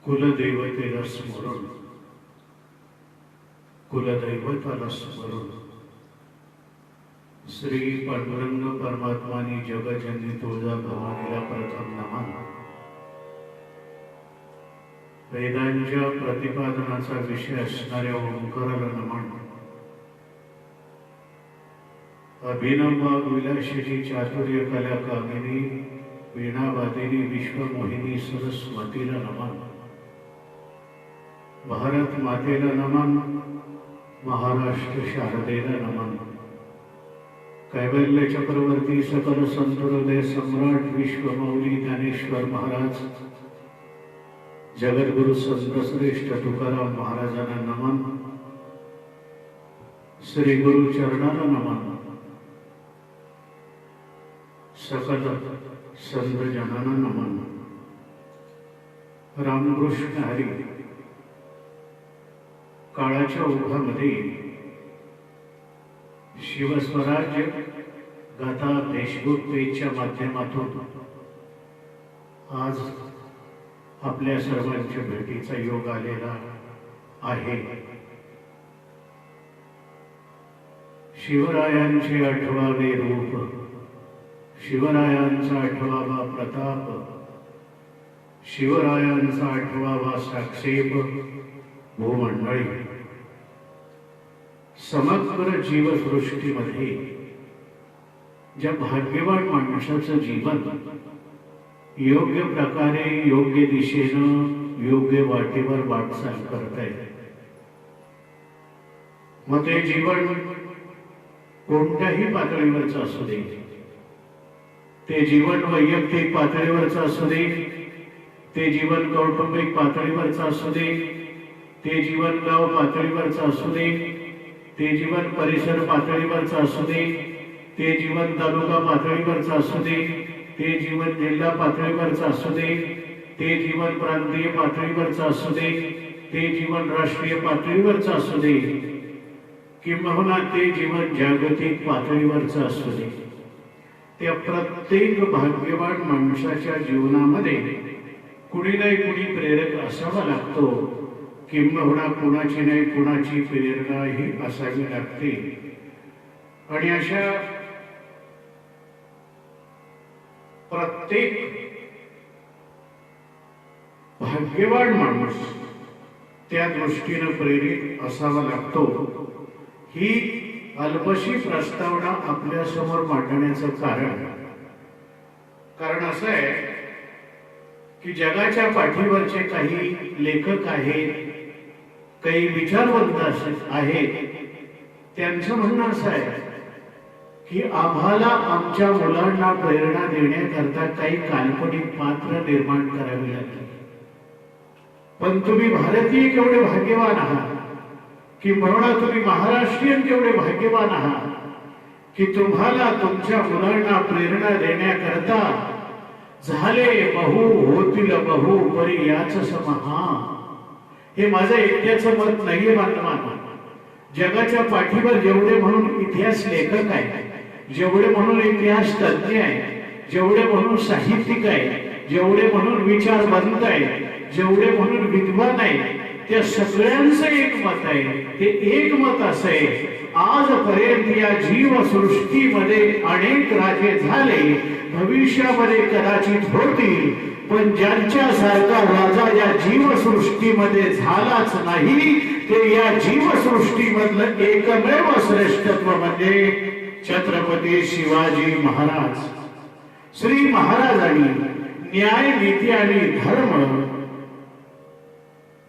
कुलदेवतेला स्मरून, कुलदैवताला स्मरून श्री पांडुरंग परमात्मानी जगजननी तुळजा भवानीला प्रथम नमन. वेदांच्या प्रतिपादनाचा विषय असणाऱ्या ओंकाराला नमन. अभिनव विलासिनी चातुर्य कला कामिनी वीणावादिनी विश्वमोहिनी सरस्वतीला नमन. भारत मातेला नमन. महाराष्ट्र शारदेला नमन. कैवल्य चक्रवर्ती सकल संतोदय सम्राट विश्वमौली ज्ञानेश्वर महाराज, जगद्गुरु संत श्रेष्ठ तुकाराम महाराजांना नमन. श्री गुरु चरणाला नमन. सकल संत जनांना नमन. रामकृष्ण हरी. काळाच्या ओघामध्ये शिवस्वराज्य गाथा फेसबुक पेजच्या माध्यमातून आज आपल्या सर्वांच्या भेटीचा योग आलेला आहे. शिवरायांचे 8वे रूप, शिवरायांचा 8वा प्रताप, शिवरायांचा 8वा साक्षेप भूमंडळी. समग्र जीवसृष्टीमध्ये ज्या भाग्यवान माणसाचं जीवन योग्य प्रकारे योग्य दिशेनं योग्य वाटेवर वाटचाल करताय, मग ते जीवन कोणत्याही पातळीवरचं असू दे, ते जीवन वैयक्तिक पातळीवरचं असू दे, ते जीवन कौटुंबिक पातळीवरचं असू दे, ते जीवन गाव पातळीवरचं असू दे, ते जीवन परिसर पातळीवरचं असू दे, ते जीवन तालुका पातळीवरचं असू दे, ते जीवन जिल्हा पातळीवरचं असू दे, ते जीवन प्रांतीय पातळीवरचं असू दे, ते जीवन राष्ट्रीय पातळीवरचं असू दे, किंबहुना ते जीवन जागतिक पातळीवरचं असू दे, त्या प्रत्येक भाग्यवान माणसाच्या जीवनामध्ये कुणी नाही कुणी प्रेरक असावा लागतो, किंबहुना कुणाची नाही कुणाची प्रेरणा ही असावी लागते. आणि अशा प्रत्येक भाग्यवान माणूस त्या दृष्टीने प्रेरित असावा लागतो. ही अल्पशी प्रस्तावना आपल्या समोर मांडण्याचं कारण असं आहे की जगाच्या पाठीवरचे काही लेखक आहेत, काही विचारवंत आहेत, त्यांचं म्हणणं असं आहे की आम्हाला आमच्या मुलांना प्रेरणा देण्याकरता काही काल्पनिक पात्र निर्माण करावे लागले. पण तुम्ही भारतीय केवढे भाग्यवान आहात, की म्हणून तुम्ही महाराष्ट्रीयन केवढे भाग्यवान आहात की तुम्हाला तुमच्या मुलांना प्रेरणा देण्याकरता झाले बहु होतील बहु परी याच समहा. हे माझं एकट्याचं मत नाहीये बांधवांनो. जगाच्या पाठीवर जेवढे म्हणून इतिहास लेखक आहेत, जेवढे म्हणून इतिहास तज्ञ आहेत, जेवढे म्हणून साहित्यिक आहेत, जेवढे म्हणून विचारवंत आहेत, जेवढे म्हणून विद्वान आहेत, त्या सगळ्यांचं एक मत आहे. ते एक मत असं आहे, आजपर्यंत या जीवसृष्टीमध्ये अनेक राजे झाले, भविष्यामध्ये कदाचित होतील, पण ज्यांच्यासारखा राजा या जीवसृष्टीमध्ये झालाच नाही, ते या जीवसृष्टीमधलं एकमेव श्रेष्ठत्व म्हणजे छत्रपती शिवाजी महाराज. श्री महाराजांनी न्याय, नीती आणि धर्म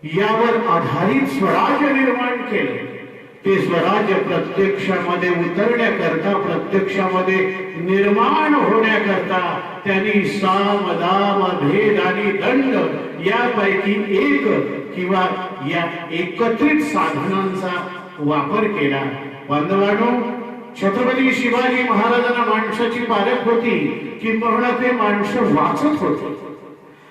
यावर आधारित स्वराज्य निर्माण केले. ते स्वराज्य प्रत्यक्षामध्ये उतरण्याकरता, प्रत्यक्षामध्ये निर्माण होण्याकरता त्यांनी साम, दाम, भेद आणि दंड यापैकी एक किंवा या एकत्रित साधनांचा वापर केला. बांधवांनो, छत्रपती शिवाजी महाराजांना माणसाची पारख होती, किंबहुना ते माणसं वाचत होते.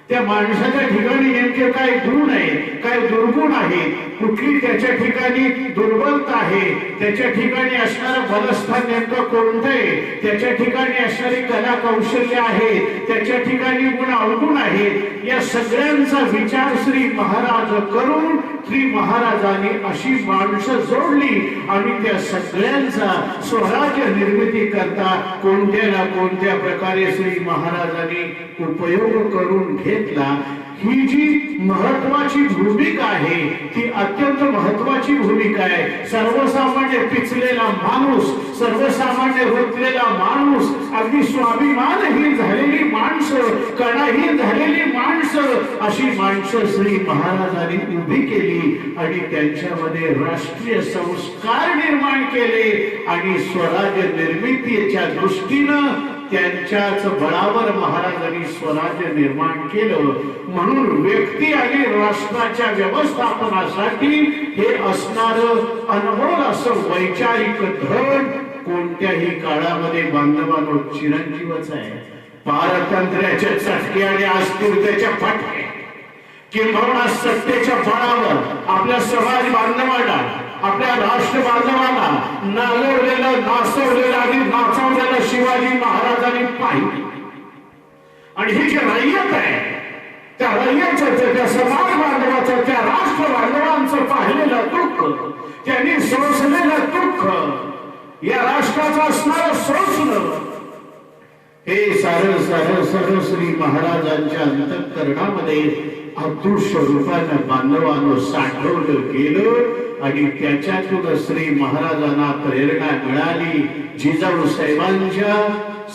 त्या माणसाच्या ठिकाणी नेमके काय गुण आहे, काय दुर्गुण आहे, कुठली त्याच्या ठिकाणी दुर्बलता आहे, त्याच्या ठिकाणी असणारं बलस्थान नेमकं कोणतं आहे, त्याच्या ठिकाणी असणारी कला कौशल्य आहे, त्याच्या ठिकाणी गुण अवगुण आहे, आहेत या सगळ्यांचा विचार श्री महाराज करून श्री महाराजांनी अशी माणसं जोडली आणि त्या सगळ्यांचा स्वराज्य निर्मिती करता कोणत्या ना कोणत्या प्रकारे श्री महाराजांनी उपयोग करून घेतला। ही जी महत्वाची भूमिका आहे ती अत्यंत महत्वाची भूमिका आहे। सर्वसामान्य पिचलेला माणूस, सर्वसामान्य रुतलेला माणूस, अगदी स्वाभिमानहीन झालेली माणसं, कणाहीन झालेली माणसं, अशी माणसं श्री महाराजांनी उभी केली आणि त्यांच्यामध्ये राष्ट्रीय संस्कार निर्माण केले आणि स्वराज्य निर्मितीच्या दृष्टीनं त्यांच्याच बळावर महाराजांनी स्वराज्य निर्माण केलं। म्हणून व्यक्ती आणि राष्ट्राच्या व्यवस्थापनासाठी हे असणारं अनमोल असं वैचारिक धन कोणत्याही काळामध्ये बांधवांनो चिरंजीवच आहे। पारतंत्र्याच्या चटके आणि अस्थिरतेच्या फटके किंबहुना सत्तेच्या बळावर आपल्या समाज बांधवांना, आपल्या राष्ट्र बांधवांना नालवलेलं, नाचवलेलं आणि नाचवलेलं शिवाजी महाराजांनी पाहिलं आणि ही जी रय्यत आहे त्या रय्यतचं, त्या समाज बांधवाचं, त्या राष्ट्र बांधवांचं पाहिलेलं दुःख, त्यांनी सोसलेलं दुःख, या राष्ट्राचं असणारं सोसणं, हे सारं सारं सारं श्री महाराजांच्या अंतःकरणामध्ये अदृश्य रूपानं बांधवांनो साठवलं गेलं आणि त्याच्यातून श्री महाराजांना प्रेरणा मिळाली। जिजाऊ साहेबांच्या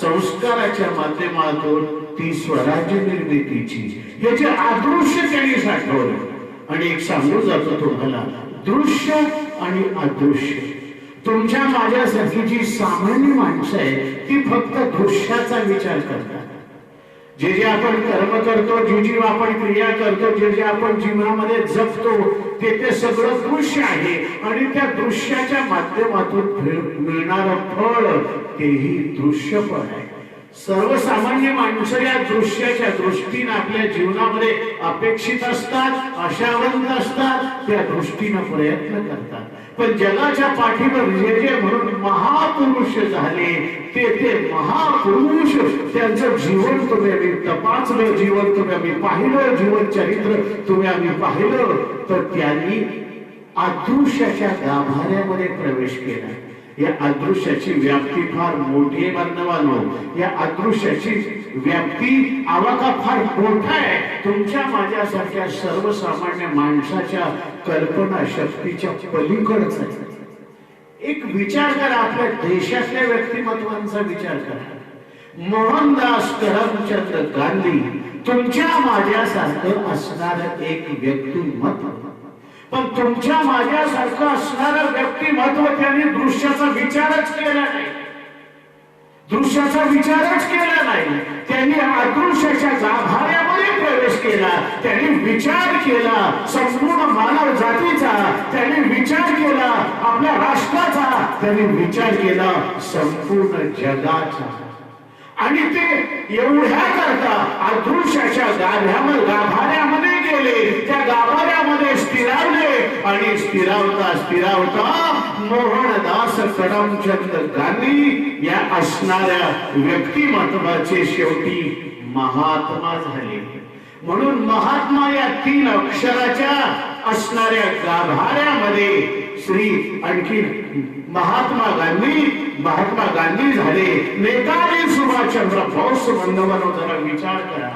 संस्काराच्या माध्यमातून ती स्वराज्य निर्मितीची हे जे अदृश्य त्यांनी साठवलं। आणि एक सांगू जातो तुम्हाला, दृश्य आणि अदृश्य, तुमच्या माझ्यासारखी जी सामान्य माणसं आहे ती फक्त दृश्याचा विचार करतात। जे जे आपण कर्म करतो, जी जी आपण क्रिया करतो, जे जे आपण जीवनामध्ये जगतो ते ते सगळं दृश्य आहे आणि त्या दृश्याच्या माध्यमातून मिळणारं फळ तेही दृश्य पण आहे। सर्वसामान्य माणसं या दृश्याच्या दृष्टीने आपल्या जीवनामध्ये अपेक्षित असतात, आशावंत असतात, त्या दृष्टीने प्रयत्न करतात। पण जगाच्या पाठीवर जे जे म्हणून महापुरुष झाले ते ते महापुरुष, त्यांचं जीवन तुम्ही आम्ही तपासलं, जीवन तुम्ही आम्ही पाहिलं, जीवन चरित्र तुम्ही आम्ही पाहिलं, तर त्यांनी अदृश्याच्या गाभाऱ्यामध्ये प्रवेश केला। या अदृश्याची व्याप्ती फार मोठी आहे बांधवांनो, या अदृश्याची व्याप्ती आवाका फार मोठा आहे। तुमच्या माझ्यासारख्या सर्वसामान्य माणसाच्या कल्पना शक्तीच्या पलीकडच आहे। एक विचार करा, आपल्या देशातल्या व्यक्तिमत्वांचा विचार करा। मोहनदास करमचंद गांधी तुमच्या माझ्यासारखं असणारं एक व्यक्तिमत्व, पण तुमच्या माझ्यासारखं असणारं व्यक्तिमत्व त्यांनी दृश्याचा विचारच केला नाही, दृश्याचा विचारच केला नाही। त्यांनी अदृश्याच्या गाभाऱ्यामध्ये प्रवेश केला, त्यांनी विचार केला संपूर्ण मानव जातीचा, त्यांनी विचार केला आपल्या राष्ट्राचा, त्यांनी विचार केला संपूर्ण जगाचा। आणि ते एवढ्या करता अदृश्याच्या गाभाऱ्यामध्ये गेले, त्या गाभाऱ्यामध्ये स्थिरावले आणि स्थिरावता स्थिरावता मोहनदास करमचंद गांधी या असणाऱ्या व्यक्तिमत्वाचे शेवटी महात्मा झाले। म्हणून महात्मा या 3 अक्षराच्या असणाऱ्या गाभाऱ्यामध्ये श्री आणखी महात्मा गांधी झाले। नेताजी सुभाषचंद्र बोस बंधवांनो जरा विचार करा,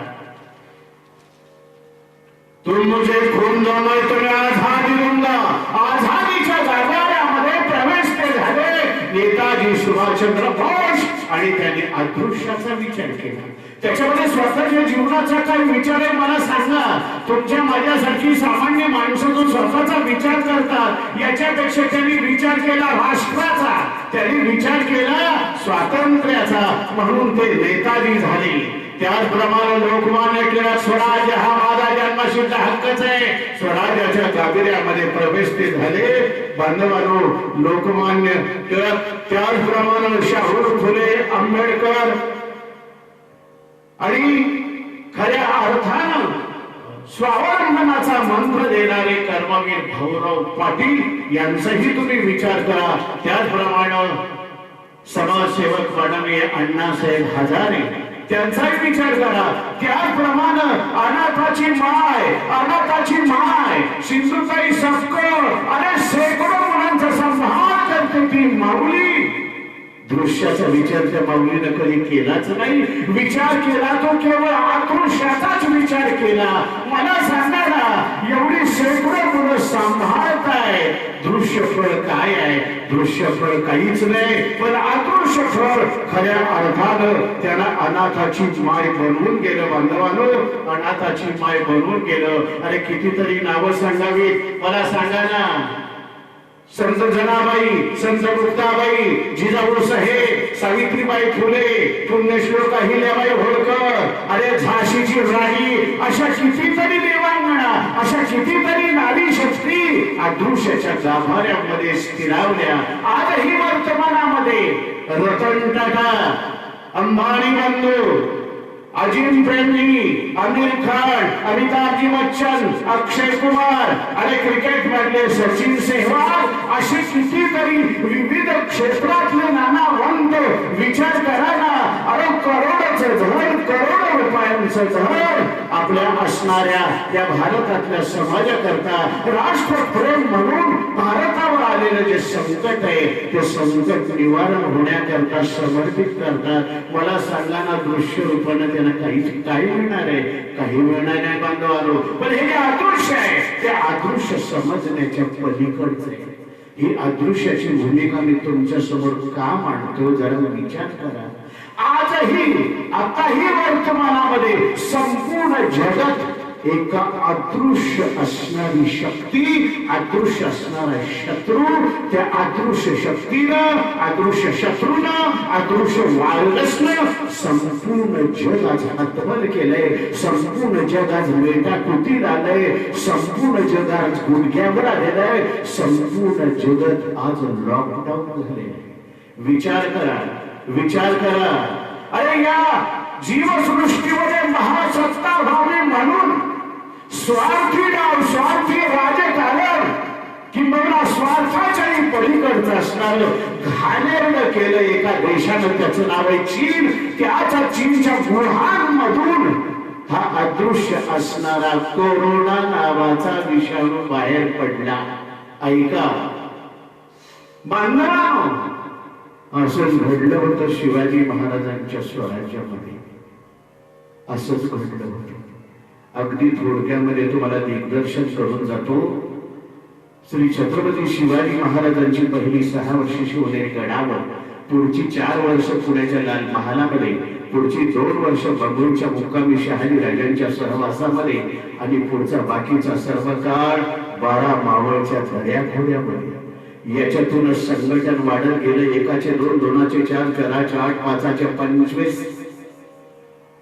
तुम मुझे खून दो मैं तुम्हें आजादी दूंगा, आजादीच्या गाभाऱ्यामध्ये प्रवेश ते झाले नेताजी सुभाषचंद्र बोस आणि त्यांनी अदृश्याचा विचार केला। त्याच्यामध्ये स्वतःच्या जीवनाचा काही विचार आहे मला सांगा। तुमच्या माझ्यासारखी सामान्य माणसं जो स्वतःचा विचार करतात याच्यापेक्षा त्यांनी विचार केला राष्ट्राचा, त्यांनी विचार केला स्वातंत्र्याचा, म्हणून ते नेताजी झाले। त्याचप्रमाणे लोकमान्य टिळक स्वराज्य हा माझा जन्मसिद्ध हक्कच आहे, स्वराज्याच्या गाभाऱ्यामध्ये प्रवेश ते झाले बांधवांनो। लोकमान्य टिळक, त्याचप्रमाणे शाहू फुले आंबेडकर आणि खऱ्या अर्थानं स्वावलंबनाचा मंत्र देणारे कर्मवीर भाऊराव पाटील यांचाही तुम्ही विचार करा। त्याचप्रमाणे समाजसेवक माननीय अण्णासाहेब हजारे त्यांचाही विचार करा. त्याप्रमाणे अनाथाची माय सिंधुताई सपकाळ अरे शेकडो मुलांचा संहार करते ती माऊली. दृश्याचा विचार त्या माऊलीनं कधी केलाच नाही. विचार केला तो केवळ आक्रोशाचाच विचार केला. मला सांगा ना, एवढी शेकडो मुलं सांभाळताय, दृश्यफळ काय आहे? दृश्यफळ काहीच नाही, पण आक्रोशफळ खऱ्या अर्थानं त्याला अनाथाची माय बनवून गेलं. बांधवानो, अनाथाची माय बनवून गेलं. अरे कितीतरी नावं सांगावी, मला सांगा ना. संत जनाबाई, संत मुक्ताबाई, जिजाऊ साहेब, सावित्रीबाई फुले, पुण्यश्लोक अहिल्याबाई होळकर, अरे झाशीची राणी, अशा कितीतरी देवांगणा, अशा कितीतरी नारी शक्ती अदृश्याच्या गाभाऱ्यामध्ये स्थिरावल्या. आजही वर्तमानामध्ये रतन टाटा, अंबानी बंधू, अजिम प्रेमी, आमिर खान, अमिताभ बच्चन, अक्षय कुमार, अरे क्रिकेट मधले सचिन सेहवाग, अशी कितीतरी विविध क्षेत्रातले नानावंत विचार करा ना. अरे करोडोचं धन, करोडो रुपयांचं धन आपल्या असणाऱ्या या भारतातल्या समाजाकरता राष्ट्रप्रेम म्हणून भारतावर आलेलं जे संकट आहे ते संकट निवारण होण्याकरता समर्पित करतात. मला सांगा ना, दृश्य रूपाने त्यांना काही मिळणार आहे? काही मिळणार नाही बांधवांनो. पण हे जे अदृश्य आहे ते अदृश्य समजण्याच्या पलीकडचं आहे. ही अदृश्याची भूमिका मी तुमच्या समोर का मांडतो जरा विचार करा. आजही आताही वर्तमानामध्ये संपूर्ण जगात एका अदृश्य असणारी शक्ती, अदृश्य असणारा शत्रू, त्या अदृश्य शक्तीनं, अदृश्य शत्रूनं, अदृश्य व्हायरसनं संपूर्ण जग आज हतबल केलंय. संपूर्ण जग आज मेटाकुटीत आलंय. संपूर्ण जग आज गुडघ्यावर आलेलं आहे. संपूर्ण जगत आज लॉकडाऊन झाले. विचार करा, विचार करा. अरे या जीवसृष्टीमध्ये महासत्ता व्हावी म्हणून स्वार्थी डाव, स्वार्थी राजकारण किंवा स्वार्थाच्याही पलीकडचं असणार घाणेरडं केलं एका देशानं. त्याचं नाव आहे चीन. त्याच्या चीनच्या गुहांमधून हा अदृश्य असणारा कोरोना नावाचा विषाणू बाहेर पडला. ऐका बांधवांनो, असंच घडलं होतं शिवाजी महाराजांच्या स्वराज्यामध्ये. असंच घडलं होतं. अगदी थोडक्यामध्ये तुम्हाला दिग्दर्शन करून जातो. श्री छत्रपती शिवाजी महाराजांची पहिली 6 वर्षे शिवनेरी गडावर, पुढची 4 वर्ष पुण्याच्या लाल महालामध्ये, पुढची 2 वर्ष बंगळूरच्या मुक्कामी शहाजी राजांच्या सहवासामध्ये आणि पुढचा बाकीचा सर्व काळ 12 मावळच्या दर्याखोऱ्यामध्ये. याच्यातूनच संघटन वाढत गेलं. 1चे 2, 2चे 4, 4चे 8, 5चे 25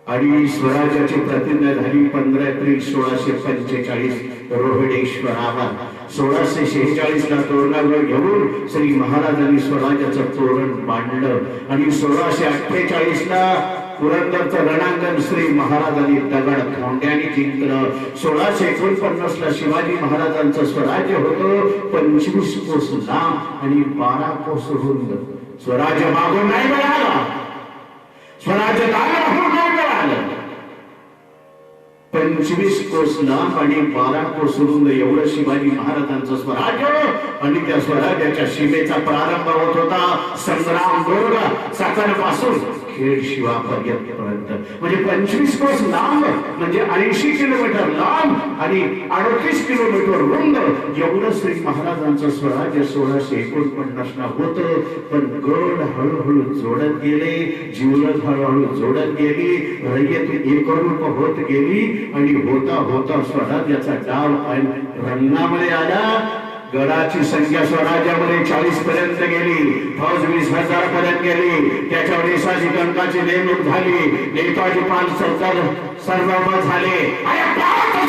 आणि स्वराज्याची प्रतिज्ञा झाली 15 एप्रिल 1645 रोहिडेश्वरावर. 1646 ला तोरणावर घेऊन श्री महाराजांनी स्वराज्याचं तोरण बांधलं आणि 1648 ला पुरंदरचं रणांगण श्री महाराजांनी दगड खोंड्याने जिंकलं. 1649 ला शिवाजी महाराजांचं स्वराज्य होतं 25 कोस लांब आणि 12 कोस रुंद. स्वराज्य मागून नाही मिळालं, स्वराज्य दाराहून नाही मिळालं. 25 कोस लांब आणि 12 कोस रुंद एवढं शिवाजी महाराजांचं स्वराज्य. आणि त्या स्वराज्याच्या सीमेचा प्रारंभ होत होता संग्राम दुर्ग सातारपासून खेड शिवापर्यंत. म्हणजे 25 कोस लांब म्हणजे 80 किलोमीटर लांब आणि 38 किलोमीटर रुंद एवढं श्री महाराजांचं स्वराज्य 1649 ला होतं. पण गड हळूहळू जोडत गेले, जीवन हळूहळू जोडत गेली, रयत एकरूप होत गेली आणि होता होता स्वराज्याचा डाव रंगामध्ये आला. गडाची संख्या स्वराज्यामध्ये 40 पर्यंत गेली, फौज 20,000 पर्यंत गेली. त्याच्यावर देशाची गणकाची नेमणूक झाली. नेताजी पाल सरकार सर्वमत झाले.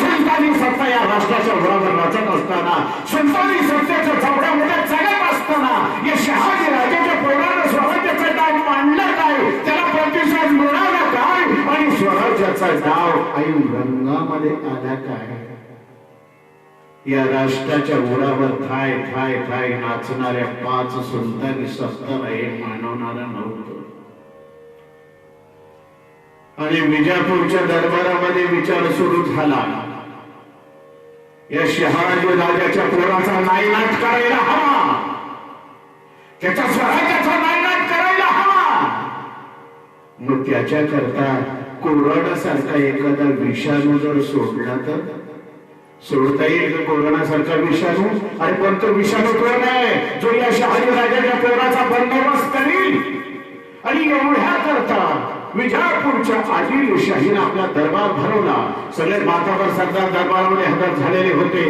संतांनी सत्ता या राष्ट्राच्या घोडावर नाचत असताना, संतांनी सत्तेच्या चौड्यामध्ये चढत असताना या शहाजी राजाच्या पोरानं स्वराज्याचा डाव मांडला काय, त्याला प्रतिसाद मिळाला काय आणि स्वराज्याचा डाव ऐन रंगामध्ये आला काय. या राष्ट्राच्या ओढावर थाय थाय थाय नाचणाऱ्या 5 सुलतानी सत्ताला हे मानवणारा नव्हतं. आणि विजापूरच्या दरबारामध्ये विचार सुरू झाला, या शहाजी राजाच्या पोराचा नायनाट करायला हवा, त्याच्या स्वराज्याचा नायनाट करायला हवा. मग त्याच्या करता कोरोना सारखा एखादा विषाणू जर सोडला तर सोडता येईल. कोरोना सारखा विषाणू, आणि पण तो विषाणू कोण आहे जो या शहाजी राजाच्या पोराचा बंदोबस्त करील. आणि एवढ्या करता विजापूरच्या आदिलशाहीने आपला दरबार भरवला. सगळे मातावर सरदार दरबारामध्ये हजर झालेले होते.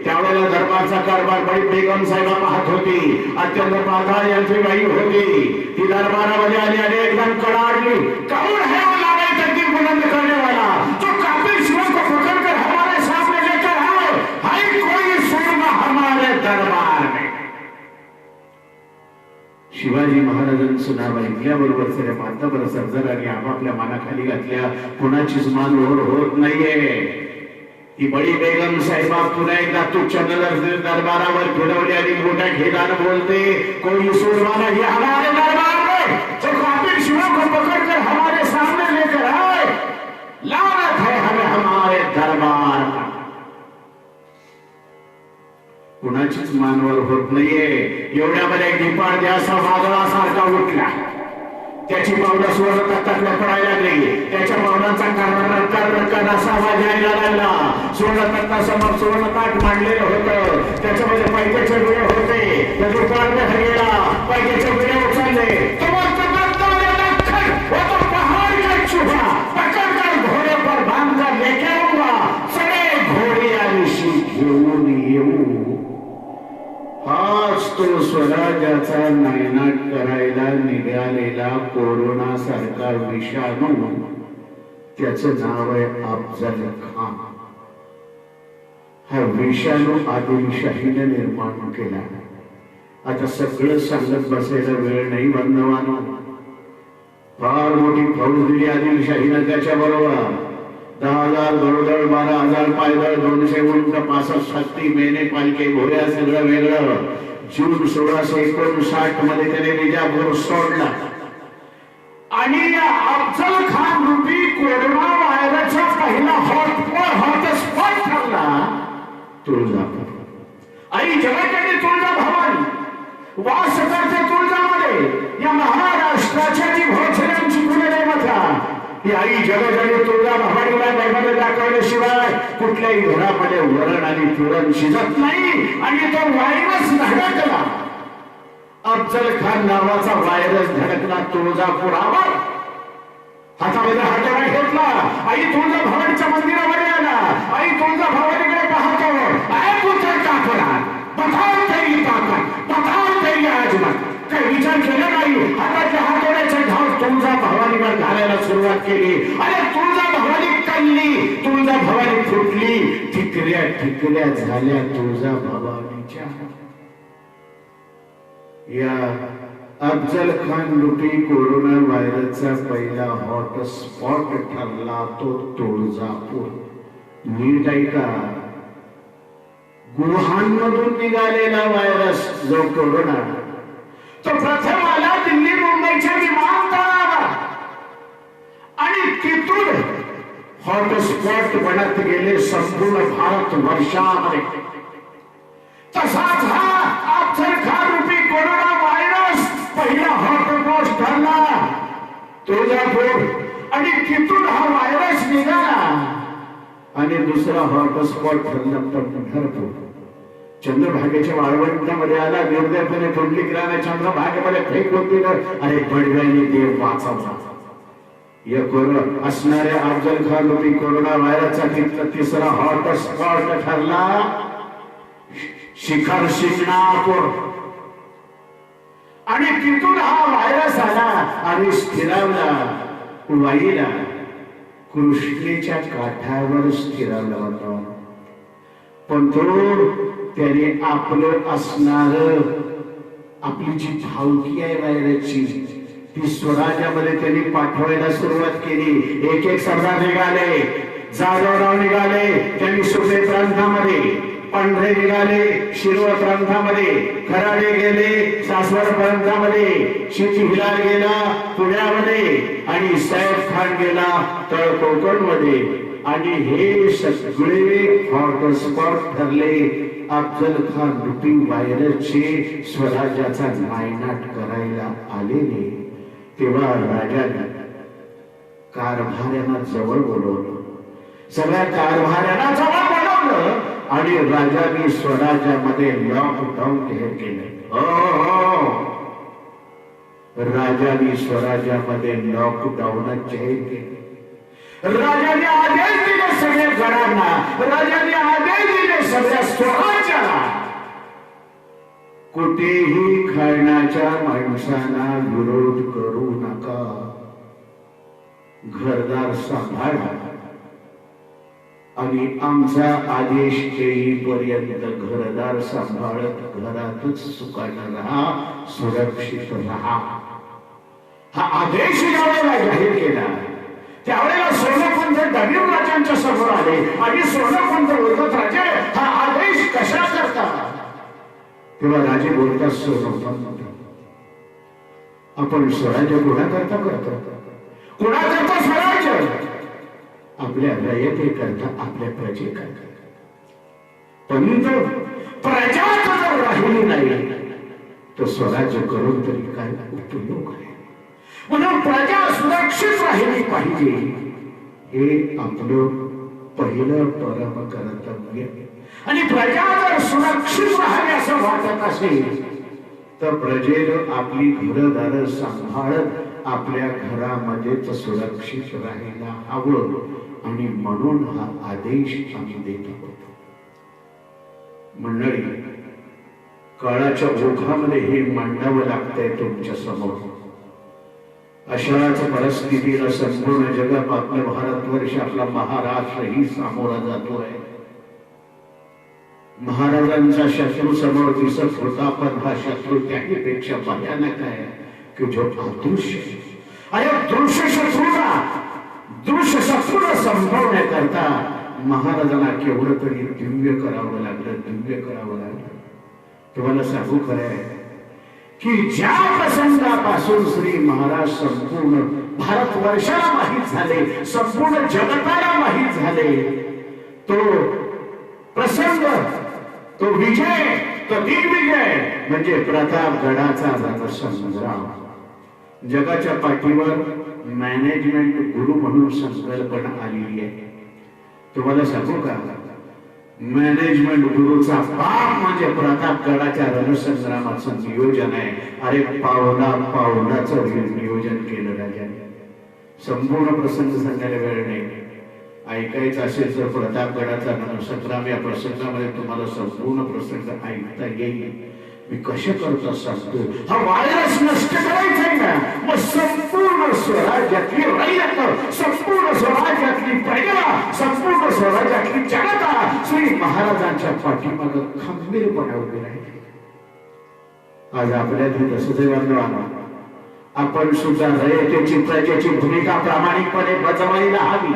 त्यावेळेला दरबारचा कारभार बडी बेगम साहेबा पाहत होती. अत्यंत पाधाळ यांची बाई होती. ती दरबारामध्ये आली आणि एकदम कडाडली, कौन है वो लाड़े तकदीर बुलंद करने वाला जो काफिर शिवों को पकड़कर हमारे सामने लेकर आए, हाय कोई सूरमा हमारे दरबार में. शिवाजी महाराजांचं नाव ऐकल्याबरोबर सगळ्या माताबर सरदारांनी आपापल्या मानाखाली घातल्या. कुणाचीच मान ओढ होत नाहीये. ती बडी बेगम साहेबा पुन्हा एकदा तुच्छ दरबारावर फिरवली आणि मोठ्या खेळानं बोलते, कोई सूरमा नहीं हमारे दरबार में जो काफिर शिवों को पकड़कर हमारे सामने लेकर आए, लानत है हमें हमारे दरबार पर. कुणाचीच मानवर होत नाहीये. एवढ्यामध्ये दीपाळ असा वादळासारखा उठला. त्याची पावलं सुवर्ण तख्तातल्या पडायला लागली. त्याच्या पावलांचा कर्णकार असा आवाज यायला लागला. सुवर्ण तख्तासमोर सुवर्ण ताट मांडलेलं होतं. त्याच्यामध्ये पैक्याचे विडे होते. त्या दीपाळने गेला, पैक्याचे विडे उचलले. तो बोलतो वो तो पहाड़ का चूहा पकड़कर घोड़े पर बांधकर लेके आऊंगा, सगळे घोडे आयुषी घेऊन येऊ. हाच तो स्वराज्याचा नायनाट करायला निघालेला कोरोना सारखा विषाणू. त्याचं नाव आहे अफजल खान. हा विषाणू आदिलशाहीने निर्माण केला. आता सगळं सांगत बसायला वेळ नाही बंधवानो. फार मोठी फौज दिली आदिलशाहीने. त्याच्या बरोबर 10,000 घोडदळ, 12,000 पायदळ, 200 उंट, 65 हत्ती, मेने, पालखे, घोड्या, सगळं वेगळं. जून 1659 मध्ये त्याने विजापूर सोडला. आणि अफजल खान रूपी कोरोना व्हायरसचा पहिला हॉटस्पॉट ठरला तुळजापूर. आई जगाकडे तुळजा भवानी वास करते तुळजामध्ये. या महाराष्ट्राच्या जी भोसल्यांची कुलदेवता ही आई जगजाने तुळजा भवानीला दैवाने दाखवल्याशिवाय कुठल्याही घरामध्ये वरण आणि पुरण शिजत नाही. आणि तो व्हायरस धडकला. अफजल खान नावाचा व्हायरस धडकला तुळजापुरावर. हातामध्ये हातोडा घेतला. आई तुळजा भवानीच्या मंदिरामध्ये आला. आई तुळजा भवानीकडे पाहतो, आय पुत्र कापला, बताओ तेरी ताकद, बताओ तेरी आजमत. काही विचार केला नाही. हातातल्या हातोड्याचे घाव तुळजा भवानीवर घालायला सुरुवात केली. अरे तुळजा भवानी कल्ली, तुळजा भवानी फुटली. ठिकऱ्या ठिकऱ्या झाल्या तुळजा भवानीच्या. या अफजल खान रूपी कोरोना व्हायरसचा पहिला हॉटस्पॉट ठरला तो तुळजापूर. नीट ऐका, गुहांमधून निघालेला व्हायरस जो कोरोना, तो प्रथम आला दिल्ली मुंबईच्या विमानतळावर आणि तिथून हॉटस्पॉट बनत गेले संपूर्ण भारत वर्षामध्ये. तसाच हा अफजल खान रूपी कोरोना व्हायरस पहिला हॉटस्पॉट ठरला तुळजापूर. आणि तिथून हा व्हायरस निघाला. आणि दुसरा हॉटस्पॉट ठरला पंढरपूर. चंद्रभागेच्या वाळवंटामध्ये आला. निर्दयपणे पुंडलिकाने चंद्रभागेमध्ये फेकून दिलं. अरे बडव्याने देव वाचवला. या कोरोना असणाऱ्या अफजल खान रूपी कोरोना व्हायरसचा तिसरा हॉटस्पॉट ठरला शिखर शिंगणापूर. आणि तिथून हा व्हायरस आला आणि स्थिरावला वाईला. कृष्णेच्या काठावर स्थिरावला होता. पण तो त्याने आपलं असणार आपली जी भावकी आहे व्हायरसची ती स्वराज्यामध्ये त्यांनी पाठवायला सुरुवात केली. एक एक सरदार निघाले, जाधवराव निघाले. त्यांनी सुपे प्रांतामध्ये पांढरे निघाले शिरवळ प्रांतामध्ये, खराडे गेले सासवड प्रांतामध्ये, शेती हिलाल गेला पुण्यामध्ये आणि सैफ खान गेला तळ कोकण मध्ये. आणि हे सगळे हॉटस्पॉट ठरले अफजल खान रूपी व्हायरसचे स्वराज्याचा नायनाट करायला आलेले. तेव्हा राजाने कारभाऱ्यांना जवळ बोलवलं, सगळ्या कारभाऱ्यांना जवळ बोलवलं आणि राजाने स्वराज्यामध्ये लॉकडाऊन जाहीर केलं. राजाने स्वराज्यामध्ये लॉकडाऊन जाहीर केले. राजाने आदेश दिले सगळ्या गडांना, राजाने आदेश दिले सगळ्या स्वराज्याला, कुठेही खाण्याच्या माणसांना विरोध करू नका, घरदार सांभाळा आणि आमचा आदेश येईपर्यंत घरदार सांभाळत घरातच सुखानं राहा, सुरक्षित राहा. हा आदेश ज्यावेळेला जाहीर केला त्यावेळेला सोनपंत दबीर राजांच्या समोर आले आणि सोनपंत बोलतात, राजे हा आदेश कशा करता? तेव्हा राजे बोलतात, सोनपंत आपण स्वराज्य कोणाकरता करतो? कोणाकरता स्वराज्य? आपल्या रयतेकरता, आपल्या प्रजेकरता. पण प्रजा जर राहिली नाही तर स्वराज्य करून तरी काय उपयोग आहे? म्हणून प्रजा सुरक्षित राहिली पाहिजे, हे आपलं पहिलं परम कर्तव्य. आणि प्रजा जर सुरक्षित राहावी असं वाटत असेल तर प्रजेनं आपली घरदार सांभाळत आपल्या घरामध्येच सुरक्षित राहायला हवं. आणि म्हणून हा आदेश आम्ही देत आहोत. मंडळी, काळाच्या ओघामध्ये हे मांडावं लागतंय तुमच्या समोर. अशाच परिस्थितीला संपूर्ण जगात आपलं भारतवर्ष, आपला महाराष्ट्रही सामोरा जातोय. महाराजांचा शत्रू समोर दिसत होता, पण हा शत्रू त्याहीपेक्षा भयानक आहे की जो अदृश्य. अरे दृश्य शत्रूला दृश्य शत्रूला संपवण्याकरता महाराजांना केवढं तरी दिव्य करावं लागलं, दिव्य करावं लागलं. तुम्हाला सांगू खरं आहे की ज्या प्रसंगापासून श्री महाराज संपूर्ण भारतवर्षाला माहीत झाले, संपूर्ण जगताला माहीत झाले, तो प्रसंग, तो विजय, तो दिग्विजय म्हणजे प्रतापगडाचा रणसंग्राम. जगाच्या पाठीवर मॅनेजमेंट गुरु म्हणून संकल्पना आलेली आहे. तुम्हाला सांगू का, मॅनेजमेंट गुरुचा बाप म्हणजे प्रतापगडाच्या रणसंग्रामाचं नियोजन आहे. अरे पावला पावलाचं नियोजन केलं राजाने. संपूर्ण प्रसंग सांगायला वेळ नाही, ऐकायचं असेल तर प्रतापगडाचा रणसंग्राम या प्रसंगामध्ये तुम्हाला संपूर्ण प्रसंग ऐकता येईल. मी कशा करता सांगतो, हा व्हायरस नष्ट करायचा आहे ना, मग संपूर्ण स्वराज्यातली रयत, संपूर्ण स्वराज्यातली प्रजा, संपूर्ण स्वराज्यातली जनता श्री महाराजांच्या पाठीमागे खंबीरपणे उभी राहिली. आज आपल्यातली तसंच बांधवांना, आपण सुद्धा रयतेची, प्रजेची भूमिका प्रामाणिकपणे बजावायला हवी.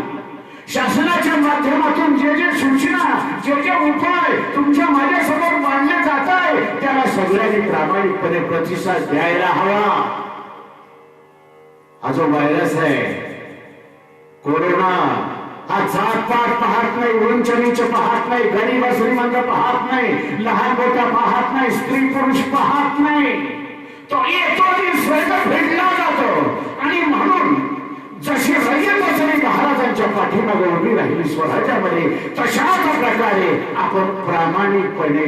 शासनाच्या माध्यमातून जे जे सूचना, जे जे उपाय तुमच्या माझ्यासमोर मांडले जात आहे त्याला सगळ्यांनी प्रामाणिकपणे प्रतिसाद द्यायला हवा. हा जो व्हायरस आहे कोरोना, हा जातपात पाहत नाही, उंच नीच पाहत नाही, गरीब श्रीमंत पाहत नाही, लहान मोठा पाहत नाही, स्त्री पुरुष पाहत नाही. तो येतो आणि स्वर्ग भेटला जातो. आणि म्हणून जशी रयत श्री महाराजांच्या पाठीमागे उभी राहिली स्वराज्यामध्ये, तशाच प्रकारे आपण प्रामाणिकपणे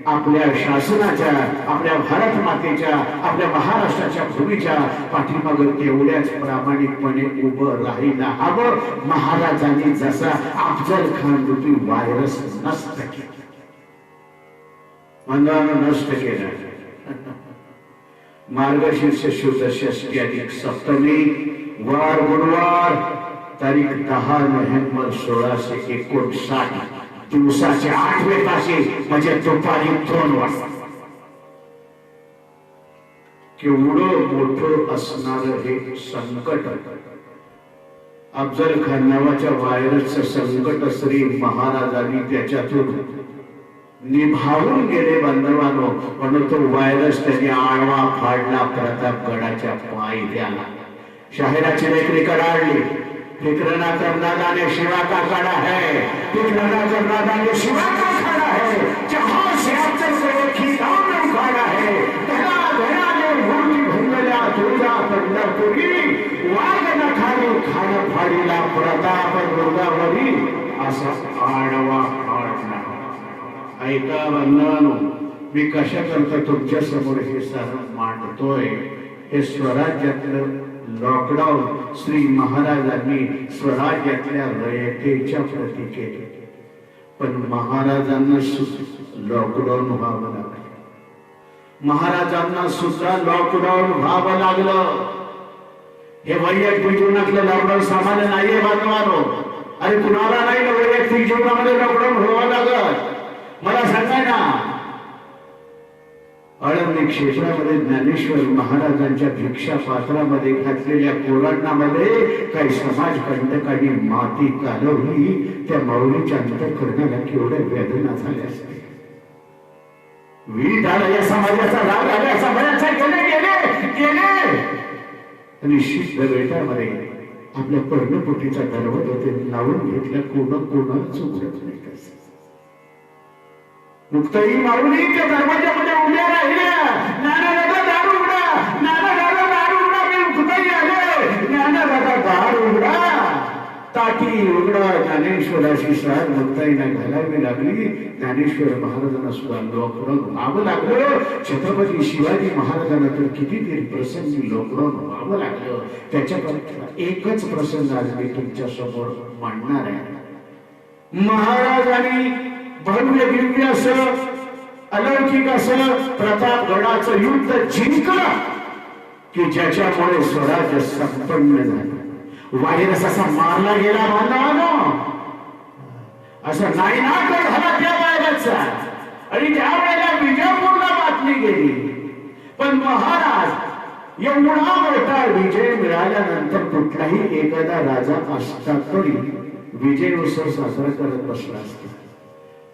आपल्या शासनाच्या, आपल्या भारत मातेच्या, आपल्या महाराष्ट्राच्या भूमीच्या पाठीमागे तेवढ्याच प्रामाणिकपणे उभं राहायला हवं. महाराजांनी जसा अफजल खान रूपी व्हायरस नष्ट केला, मंदानं नष्ट केला. मार्गशीर्ष शुद्ध षष्टी अधिक सप्तमी वार गुरुवार तारीख 10 नोव्हेंबर 1659 दिवसाचे 8 तास म्हणजे दुपारी 2 वाजता. केवढं मोठं असणार हे संकट, अफजल खान नावाच्या व्हायरसचं संकट श्री महाराजांनी त्याच्यातून निभावून गेले बांधवानो. म्हणून तो व्हायरस त्यांनी आडवा फाडला प्रतापगडाच्या पायी आला. शाहिराची लेकरी कडाडली. फिक्रना करना दाने शिवा का खड़ा है, फिक्रना करना दाने शिवा का खड़ा है, जहां से अफजल को एक ही नाम ने उखाड़ा है, धरा धरा ने मूर्ति भंगल्या तुळजा पंढरपुरी, वाघ न खाली खान फाडीला प्रताप दुर्गावरी असा आडवा फाडला. ऐका बंधवानो, मी कशा करता तुमच्या समोर हे सारं मांडतोय. हे स्वराज्यातलं लॉकडाऊन श्री महाराजांनी स्वराज्यातल्या रयतेच्या प्रती केले. पण महाराजांना लॉकडाऊन व्हावं लागलं. महाराजांना सुद्धा लॉकडाऊन व्हावं लागलं. हे वैयक्तिक जीवनातलं लॉकडाऊन सामान्य नाहीये बांधवानो. अरे कुणाला नाही ना वैयक्तिक जीवनामध्ये लॉकडाऊन व्हावं लागत. मला सांगा ना, आळंदी क्षेत्रामध्ये ज्ञानेश्वर महाराजांच्या भिक्षा पात्रामध्ये घातलेल्या कोरांनामध्ये काही समाजकंटकांनी माती कालवली. त्या माऊलीच्या अंतःकरणाला केवढ्या वेदना झाल्या असतील. विधान या समाजाचा राग आला, समाजाचा गेले गेले गेले. आणि शिस्त बेटामध्ये आपल्या पर्णपोटीचा दरवाजा ते लावून घेतल्या. कोणाला चुकत नाही. कसं मुक्ताई माऊली त्या दरवाजामध्ये उभ्या राहिल्या. नाना दादा दार उघडा, नाना दादा दार उघडा. मी मुक्ताई आले. नाना दादा दार उघडा, ताटी उघडा. ज्ञानेश्वराची साथ मुक्ताईला घालावी लागली. ज्ञानेश्वर महाराजांना सुद्धा लॉकडाऊन व्हावं लागलं. छत्रपती शिवाजी महाराजांना तर कितीतरी प्रसंगी लॉकडाऊन व्हावं लागलं. त्याच्याकरता एकच प्रसंग आज मी तुमच्या समोर मांडणार आहे. महाराजांनी भव्य दिव्य असं अलौकिक असं प्रतापगडाचं युद्ध जिंकलं की ज्याच्यामुळे स्वराज्य संपन्न झालं. व्हायरस असा मारला गेला बांधवानो, असं नायनाट झाला त्या व्हायरसचा. आणि त्यावेळेला विजयपूरला बातमी गेली. पण महाराज एवढा मोठा विजय मिळाल्यानंतर कुठलाही एखादा राजा असता तरी विजय उत्सव साजरा करत बसला असता.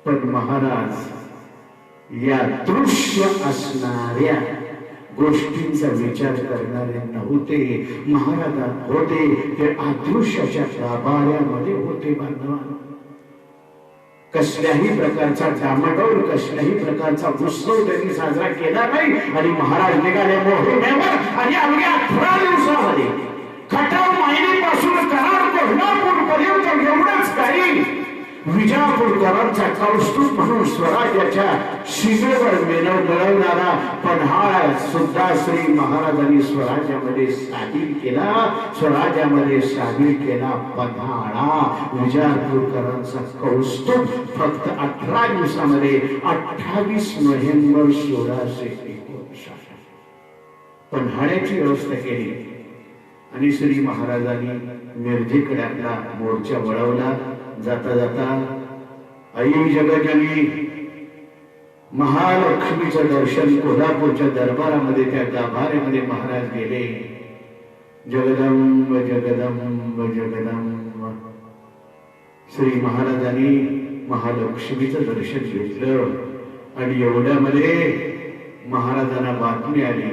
पण महाराज या दृश्य असणाऱ्या गोष्टींचा विचार करणारे नव्हते. महाराज होते ते अदृश्याच्या गाभाऱ्यामध्ये होते. बांधवांनो, कसल्याही प्रकारचा डामाडोल, कसल्याही प्रकारचा उत्सव त्यांनी साजरा केला नाही. आणि महाराज निघाले मोहिमेवर. आणि अवघ्या 18 दिवसामध्ये खटाव मायनीपासून कराड कोल्हापूर पर्यंत एवढंच काही विजापूरकरांचा कौस्तुभ म्हणून स्वराज्याच्या सीमेवर मिळवणारा पन्हाळा सुद्धा श्री महाराजांनी स्वराज्यामध्ये सामील केला. स्वराज्यामध्ये सामील केला पन्हाळा. विजापूरकरांचा कौस्तुभ फक्त 18 दिवसामध्ये 28 नोव्हेंबर 1659 पन्हाळ्याची व्यवस्था केली. आणि श्री महाराजांनी मिरजेकडे आपला मोर्चा वळवला. जाता जाता आई जगजनी महालक्ष्मीचं दर्शन कोल्हापूरच्या दरबारामध्ये त्या गाभाऱ्यामध्ये महाराज गेले. जगदंब जगदंब जगदंब. श्री महाराजांनी महालक्ष्मीचं दर्शन घेतलं. आणि एवढ्यामध्ये महाराजांना बातमी आली,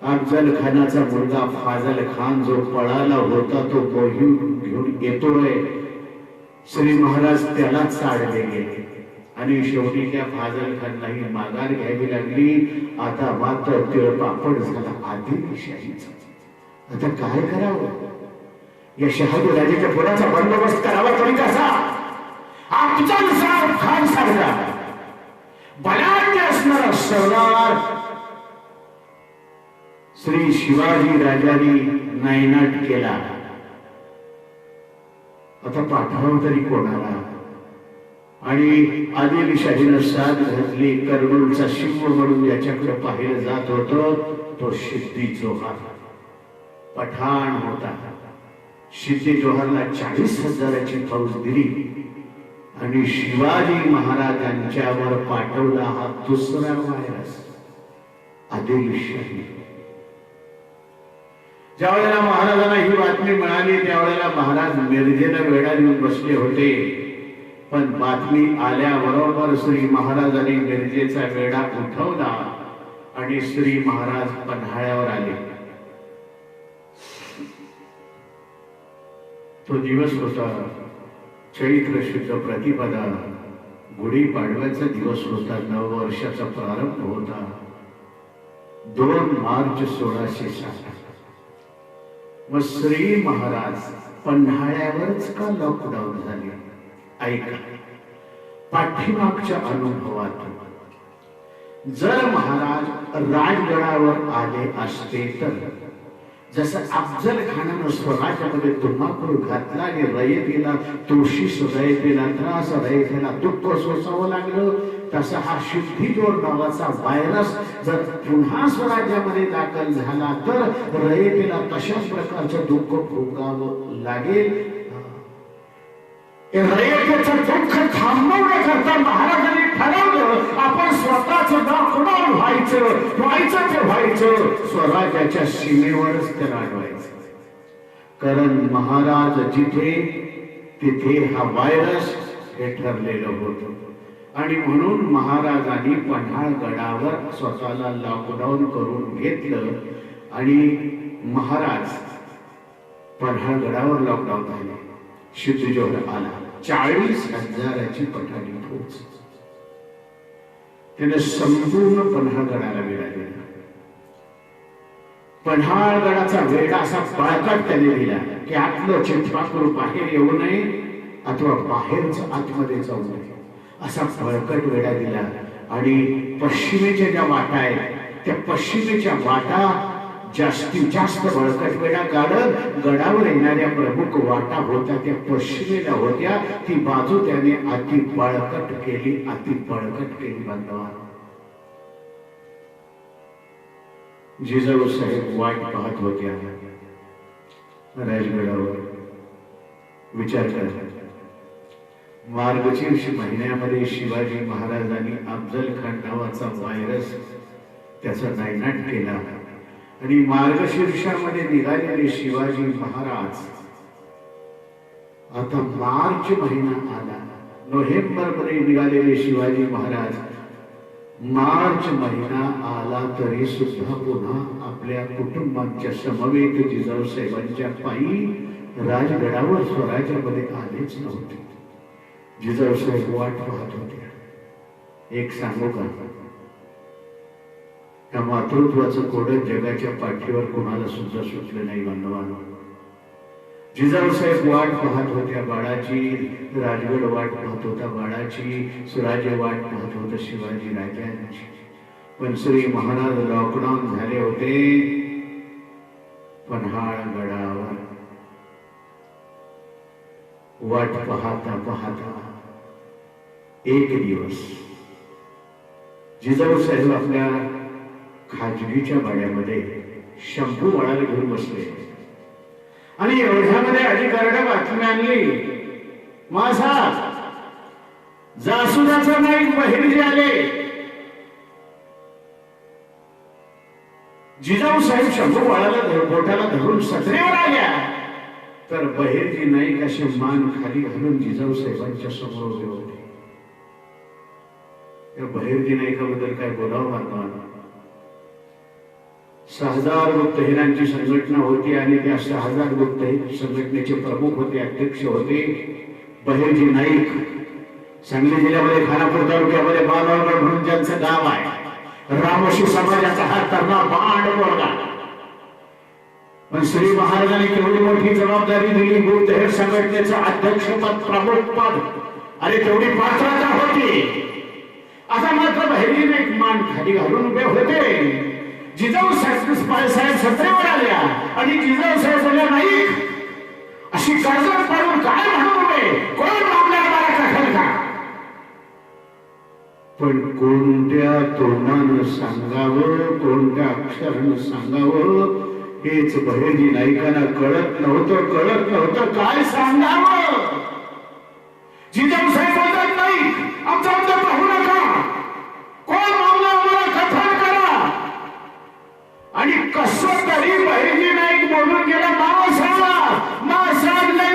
अफजल खानाचा मुलगा फाजल खान जो पळाला होता तो मोहीम घेऊन येतोय. श्री महाराज त्याला चाडले गेले. आणि शेवटी त्या फाजल खानलाही माघार घ्यावी लागली. आता मात्र तिळपापड झाला आदिलशाहीचा. आता काय करावं? या शहाजी राजाच्या पुराचा बंदोबस्त करावा तरी कसा? अफजल खान सारखा बलाढ्य असणारा सरदार श्री शिवाजी राजांनी नायनाट केला. आता पाठवावं तरी कोणाला? आणि आदिलशाहीनं साथ घातली. कर्नूलचा शिव म्हणून ज्याच्याकडे पाहिलं जात होतं तो सिद्दी जोहर पठाण होता. सिद्दी जोहरला 40,000ची फौज दिली. आणि शिवाजी महाराजांच्यावर पाठवला हा दुसरा व्हायरस आदिलशाही. ज्या वेळेला महाराजांना ही बातमी मिळाली त्यावेळेला महाराज मिरजेला वेढा घेऊन बसले होते. पण बातमी आल्याबरोबर श्री महाराजांनी मिरजेचा वेढा उठवला आणि श्री महाराज पन्हाळ्यावर आले. तो दिवस होता चैत्र शुद्ध प्रतिपदा, गुढीपाडव्याचा दिवस होता. नववर्षाचा प्रारंभ होता. 2 मार्च 1660. मग श्री महाराज पन्हाळ्यावरच का लॉकडाऊन झाले? ऐका, पाठीमागच्या अनुभवातून जर महाराज राजगडावर आले असते तर जसं अफजल खानानं स्वराज्यामध्ये धुमाकूळ घातला आणि रयतेला तुळशीस, रयतेला त्रास, रयतेला दुःख सोसावं लागलं, तसा हा शुद्धीजोड नावाचा व्हायरस जर पुन्हा स्वराज्यामध्ये दाखल झाला तर रयतेला तशाच प्रकारचं दुःख भोगावं लागेल. रयतेचं दुःख थांबवण्याकरता महाराजांनी ठरवलं आपण स्वतःच लॉकडाऊन व्हायचं ते व्हायचं, स्वराज्याच्या सीमेवरच ते राजवायचं. कारण महाराज जिथे तिथे हा व्हायरस हे ठरलेलं होतं. आणि म्हणून महाराजांनी पन्हाळगडावर स्वतःला लॉकडाऊन करून घेतलं आणि महाराज पन्हाळगडावर लॉकडाऊन झाले. शुद्धीजोड आला. 40,000ची पठाणी फौज त्याने संपूर्ण पन्हाळगडाला वेढा दिला. पन्हाळगडाचा वेढा असा बळकट त्याने दिला की आतलं चिंचपाखरू बाहेर येऊ नये अथवा बाहेरच आतमध्ये जाऊ नये, असा बळकट वेढा दिला. आणि पश्चिमेच्या ज्या वाटा आहेत त्या पश्चिमेच्या वाटा जास्तीत जास्त बळकट वेढा काढत गडावर येणाऱ्या प्रमुख वाटा होत्या त्या पश्चिमेला होत्या. ती बाजू त्याने अति बळकट केली, अति बळकट केली. बांधवा, जिजाऊ साहेब वाट पाहत होत्या राजगडावर. विचार करा, मार्गशीर्ष महिन्यामध्ये शिवाजी महाराजांनी अफजल खान नावाचा व्हायरस त्याचा नायनाट केला आणि मार्गशीर्षामध्ये निघालेले शिवाजी महाराज आता मार्च महिना आला. नोव्हेंबर मध्ये निघालेले शिवाजी महाराज मार्च महिना आला तरी सुद्धा पुन्हा आपल्या कुटुंबाच्या समवेत जिजाऊ साहेबांच्या पायी राजगडावर स्वराज्यामध्ये आलेच नव्हते. जिजाऊ साहेब वाट पाहत होते. एक सांगू का, त्या मातृत्वाचं कोडं जगाच्या पाठीवर कोणाला सुद्धा सुटलं नाही. बांधवांनो, जिजाऊ साहेब वाट पाहत होत्या बाळाची, राजगड वाट पाहत होता बाळाची, स्वराज्य वाट पाहत होतं शिवाजी राजांची. पण श्री महाराज लॉकडाऊन झाले होते पन्हाळगडावर. वाट पाहता पाहता एक दिवस जिजाऊ साहेब आपल्या खाजगीच्या वाड्यामध्ये शंभू वळाला घेऊन बसले आणि एवढ्यामध्ये अधिकाऱ्याने बातमी आणली, माझा जासुदाचा नाईक बहिर्जी आले. जिजाऊ साहेब शंभू वळाला बोटाला धरून सत्रेवर आल्या तर बहिर्जी नाईक असे मान खाली घालून जिजाऊ साहेबांच्या समोर उभे होते. या बहिर्जी नाईकाबद्दल काय बोलावं मानवानं. 6000 गुप्तहेरांची संघटना होती आणि त्या 6000 गुप्तहेर संघटनेचे प्रमुख होते, अध्यक्ष होते बहिर्जी नाईक. सांगली जिल्ह्यामध्ये खानापूर तालुक्यामध्ये बालावगड म्हणून ज्यांचं गाव आहे, रामोशी समाजाचा हा तरणा बांड पोरगा. पण श्री महाराजांनी केवढी मोठी जबाबदारी दिली, गुप्तहेर संघटनेचं अध्यक्षपद, प्रमुख पद. अरे तेवढी पात्रता होती. आता मात्र बहिर्जी नाईक मान खाली घालून उभे होते. जिजाऊ साहेब सत्रेवर आल्या आणि जिजाऊ साहेब बोलल्या, नाईक अशी कर्जत पाडून काय म्हणून उभे, कोण आपल्याला कठल का? पण कोणत्या तोंडानं सांगावं, कोणत्या अक्षरानं सांगावं हेच बहिर्जी नाईकांना कळत नव्हतं. काय सांगावं? जिजाऊ साहेब बोलतात, नाही आमचा पाहू नका, कोण मामला आम्हाला कथन करा. आणि कसं तरी बहिर्जी नाईक बोलून गेला, मासाहेब लय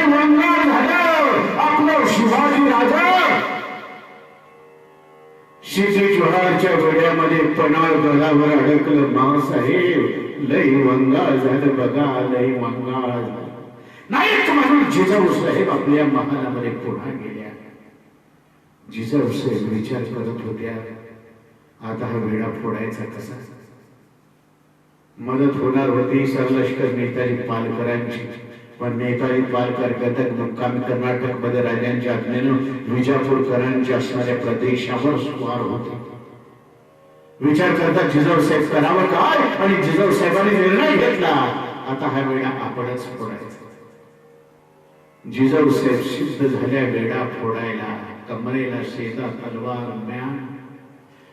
वंगाळ झालं. प्रेमाच्या वेड्यामध्ये पणाळ गळावर अडकलं मासाहेब, लई वंगाळ झालं बघा, लई वंगाळ झालं. नाईक म्हणून जिजाऊ साहेब आपल्या महालामध्ये पुन्हा गेल्या. जिजाऊ साहेब विचार करत होत्या, आता हा वेळा फोडायचा कसा. मदत होणार होती सरलष्कर नेताजी पालकरांची, पण नेताजी पालकर गदग मुक्कामी कर्नाटक मध्ये राजांच्या आज्ञेनं विजापूरकरांच्या असणाऱ्या प्रदेशावर स्वार होते. विचार करता जिजाऊ साहेब करावं काय, आणि जिजाऊ साहेबांनी निर्णय घेतला, आता हा वेळा आपणच फोडायचा. जिजाऊ साहेब सिद्ध झाल्या वेळा फोडायला. कमरेला शेदा तलवार म्यान,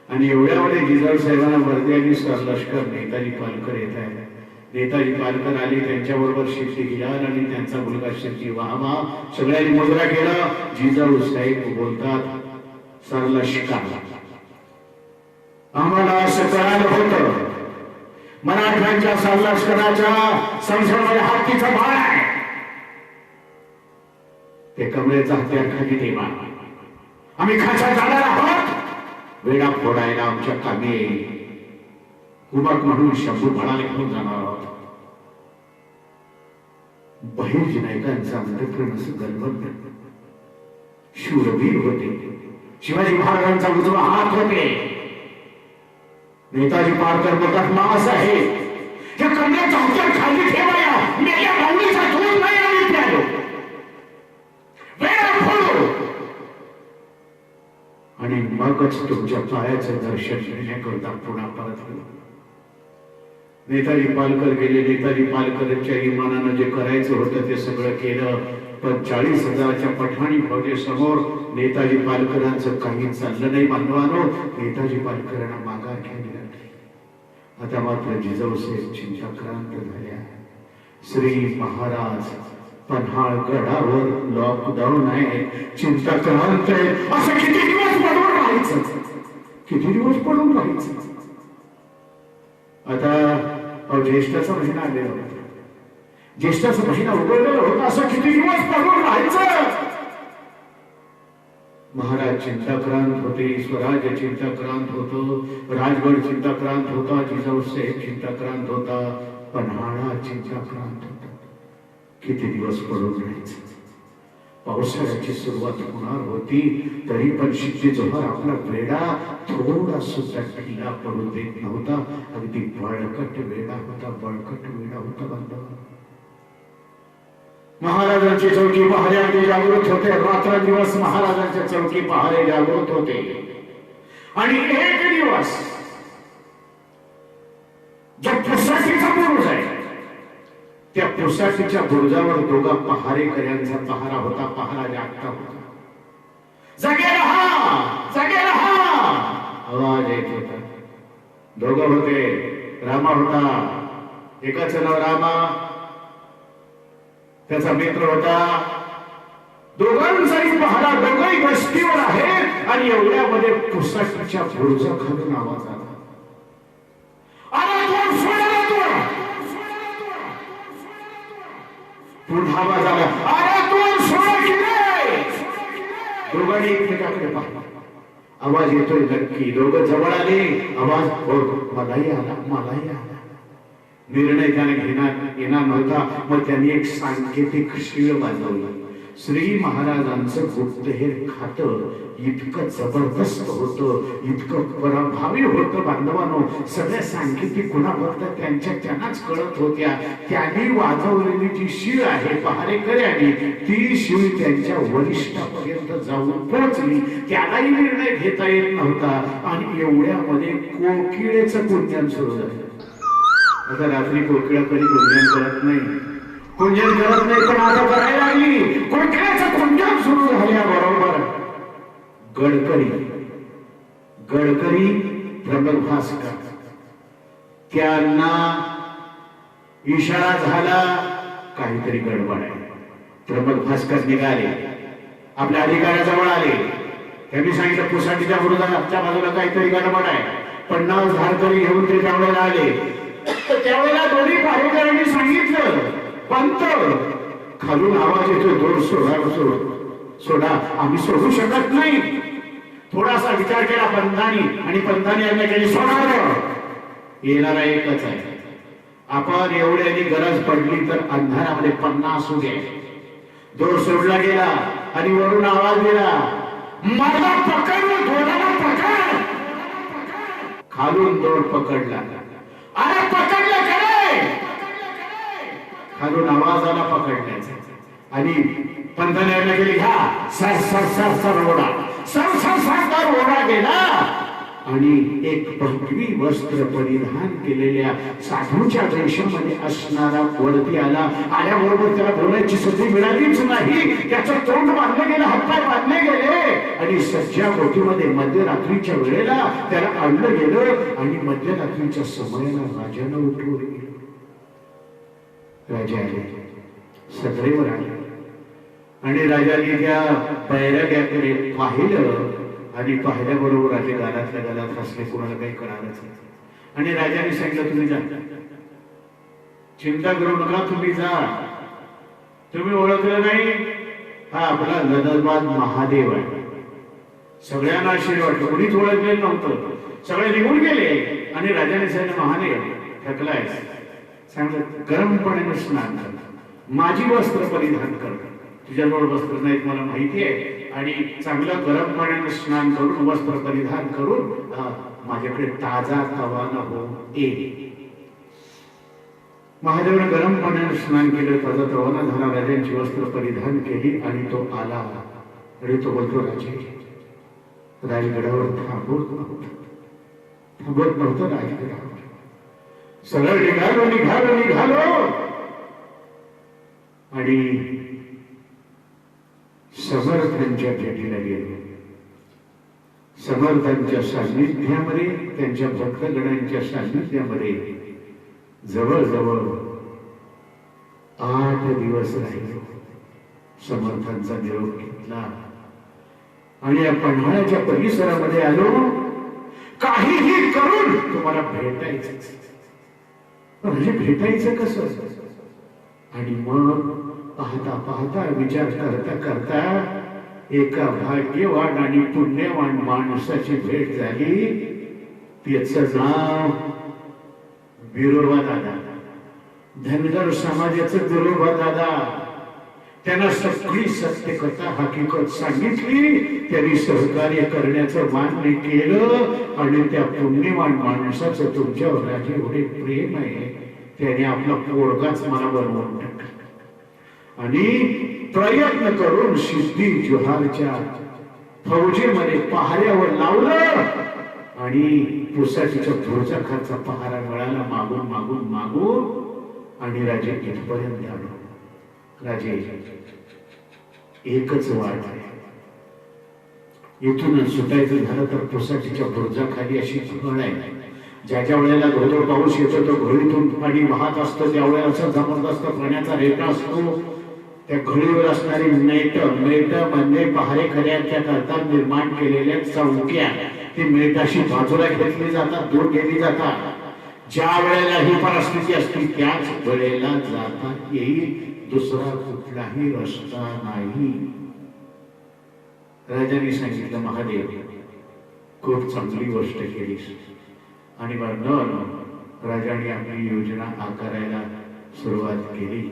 आणि एवढ्यामध्ये जिजाऊ साहेबांना वर्दी आणि सरलष्कर नेताजी पालकर येत आहे. नेताजी पालकर आले, त्यांच्याबरोबर शिर्डी हिलाल आणि त्यांचा मुलगा शिर्डी वाहवा सगळ्यांनी मुजरा केला. जिजाऊ साहेब बोलतात, सरलष्कर आम्हाला असं कळालं होतं, मराठ्यांच्या सरलष्कराच्या संसदेमध्ये हत्तीचा बाळ आहे, ते कमरेचा हत्यार खाली ठेवा, आम्ही खाचा जाणार आहोत, वेडा फोडायला आमच्या कामी येईल. कुबक म्हणून शंभू म्हणाले घेऊन जाणार आहोत. बहिर्ज नायकांचा अंतःकरण असं गलबत, शूरवीर होते, शिवाजी महाराजांचा उजवा हात होते. नेताजी पालकर म्हणतात, मास आहे हे कमरेचा हत्यार खाली ठेवाया, मेल्या भावनीचा दूध नाही आम्ही प्यालो, वेडा फोडू आणि मगच तुमच्या पायाचं दर्शन घेण्याकरता पुन्हा परत गेलो. नेताजी पालकर गेले. नेताजी पालकरांच्या इमानानं जे करायचं होतं ते सगळं केलं, पण 40,000च्या पठाणी फौजेसमोर नेताजी पालकरांचं काही चाललं नाही. बांधवानो, नेताजी पालकरांना माघार घ्यावी लागली. आता मात्र जिजाऊ साहेब चिंताक्रांत झाल्या. श्री महाराज पन्हाळगडावर लॉकडाऊन आहे, चिंताक्रांत आहे. असं किती दिवस पडून राहायचं, किती दिवस पडून राहायचं. आता ज्येष्ठाचा महिना आलेला होता, ज्येष्ठाचा महिना उगवलेला होता, असं किती दिवस पडून राहायचं. महाराज चिंताक्रांत होते, स्वराज्य चिंताक्रांत होतं, राजगड चिंताक्रांत होता, जिजाऊ साहेब चिंताक्रांत होता, पन्हाळा चिंताक्रांत होता. किती दिवस पडून राहायचं. पावसाळ्याची सुरुवात होणार होती, तरी पण शिट्टी जोहर आपला वेडा थोडा सुद्धा ढिला पडू देत नव्हता. अगदी बळकट वेडा होता, बळकट वेडा होता. बांधव, महाराजांची चौकी पहारे अगदी जागृत होते. रात्रंदिवस महाराजांच्या चौकी पहारे जागृत होते. आणि एक दिवस जो पुसाटीचा बुरुज आहे, त्या पुसाटीच्या बुरुजावर दोघा पहारेकऱ्यांचा पहारा होता. पहारा जागता होता. जागे रहा, जागे रहा आवाज येत होता. दोघं होते. रामा होता, एकाचं नाव रामा, त्याचा मित्र होता. दोघांचाही पहारा, दोघंही गस्तीवर आहे. आणि एवढ्यामध्ये पुसाटीच्या बुरुजा खालून आवाज आला, पुन्हा आवाज आला, अरे तू सोडा की नाही. दोघांनी एकमेकाकडे पाहिलं. आवाज येतोय नक्की. दोघं जवळ आले. आवाज हो, मलाही आला, मलाही आला. निर्णय त्याने येणार नव्हता. मग त्यांनी एक सांकेतिक शिळ बांधवलं. श्री महाराजांचं गुप्तहेर खातं इतकं जबरदस्त होतं, इतकं प्रभावी होतं. बांधवांनो, सगळ्या सांकेतिक गुन्हा फक्त त्यांनाच कळत होत्या. त्यांनी वाजवलेली जी शीळ आहे पहारेकऱ्यांनी, ती शीळ त्यांच्या वरिष्ठापर्यंत जाऊन पोहोचली. त्यालाही निर्णय घेता येत नव्हता. आणि एवढ्यामध्ये कोकिळेचं गुंजन सुरू झालं. आता रात्री कोकिळा कधी गुंजन करत नाही, कुंजन करत नाही, पण आता करायला लागली. कोकिळ्याचं कुंजन सुरू झाल्याबरोबर गडकरी प्रबल भास्कर त्यांना इशारा झाला, काहीतरी गडबड आहे. प्रबल भास्कर निघाले, आपल्या अधिकाऱ्याजवळ आले. त्यांनी सांगितलं पुसाटीच्या बुरुजाच्या बाजूला काहीतरी गडबड आहे. 50 धारकरी घेऊन ते त्यावेळेला आले. त्यावेळेला दोन्ही पहारेकऱ्यांनी सांगितलं, पंत खालून आवाज येतोय, दोर सोडा, सोडा. आम्ही सोडू शकत नाही. थोडासा विचार केला पंतांनी आणि पंतांनी आज्ञा केली, सोडावं. येणारा एकच आहे. आपण एवढ्यानी गरज पडली तर अंधारामध्ये 50 उभे. दोर सोडला गेला आणि वरून आवाज दिला, मला पकड, दोराला पकड. खालून दोर पकडला. अरे पकडलं खरे. खालून आवाज आला पकडण्याचा आणि पंतांनी आज्ञा केली, घ्या. सर सर सर सर ओढा. सर सर सर सर ओढा गेला आणि एक भगवी वस्त्र परिधान केलेल्या साधूच्या वेशामध्ये असणारा वरती आला. आल्याबरोबर त्याला बोलायची संधी मिळालीच नाही. त्याचं तोंड बांधलं गेलं, हातपाय बांधले गेले आणि सज्जा बोटीमध्ये मध्यरात्रीच्या वेळेला त्याला आणलं गेलं आणि मध्यरात्रीच्या समयाला राजानं उठवलं गेलं. राजा आले, सत्रेवर आले आणि राजाने त्या बैराग्याकडे पाहिलं आणि पाहिल्याबरोबर आले, गालातल्या गालात हसले, कोणाला काही कळालंच नाही. आणि राजाने सांगितलं, तुम्ही जा, चिंता करू नका, तुम्ही जा. तुम्ही ओळखलं नाही, हा आपला गदबाद महादेव आहे. सगळ्यांना आश्चर्य वाटलं, कोणीच ओळखलेलं नव्हतं. सगळे निघून गेले आणि राजाने सांगितलं, महादेव थकलाय, सांगितलं गरम पाण्यानं स्नान कर, माझी वस्त्र परिधान कर. तुझ्याजवळ वस्त्र नाहीत मला माहिती आहे, आणि चांगलं गरम पाण्याने स्नान करून वस्त्र परिधान करून माझ्याकडे ताजा तवाना हो ये. महादेवाने गरम पाण्याने स्नान केलं, ताजा तवाना झाला, राजांची वस्त्र परिधान केली आणि तो आला आणि तो बोलतो, राजे राजगडावर थांबत नव्हतं राजगडावर. सरळ निघालो निघालो निघालो आणि समर्थांच्या भेटीला गेलो. समर्थांच्या सान्निध्यामध्ये, त्यांच्या भक्तगणांच्या सान्निध्यामध्ये जवळजवळ 8 दिवस राहिलो. समर्थांचा निरोप घेतला आणि या पन्हाळ्याच्या परिसरामध्ये आलो. काहीही करून तुम्हाला भेटायचं. म्हणजे भेटायचं कसं? आणि मग पाहता पाहता, विचार करता करता एका भाग्यवान आणि पुण्यवान माणसाची भेट झाली. त्याचं नाव बिरोबा दादा, धनगर समाजाचं बिरोबा दादा. त्यांना सगळी सत्य कथा हकीकत सांगितली. त्यांनी सहकार्य करण्याचं मान्य केलं आणि त्या पुण्यवान माणसाचं तुमच्यावर राजे एवढे प्रेम आहे, त्याने आपला पोरगाच मला बनवून टाकला आणि प्रयत्न करून सिद्धी जोहारच्या फौजेमध्ये पहाऱ्यावर लावलं आणि पुसाटीच्या पुढच्या खालचा पहारा मिळाला मागून मागून मागून आणि राजे इथपर्यंत आलो. राजे एकच वाट आहे, इथूनच सुटायचं झालं तर पुसाटीच्या बुर्जाखाली अशी घळ आहे. ज्या ज्या वेळेला धोधो पाऊस येतो तो घळीतून पाणी वाहत असतो, त्यावेळेला असा जबरदस्त पाण्याचा रेटा असतो. त्या घळीवर असणारी मेट म्हणजे पहारेकऱ्यांच्या करता निर्माण केलेल्या चौक्या, ती मेटाशी बाजूला घेतली जातात, दूर गेली जातात. ज्या वेळेला ही परिस्थिती असते त्याच वेळेला जाता येईल, दुसरा कुठलाही रस्ता नाही. राजाने सांगितलं, महादेव खूप चांगली गोष्ट केलीस. आणि राजाने आपली योजना आकारायला सुरुवात केली.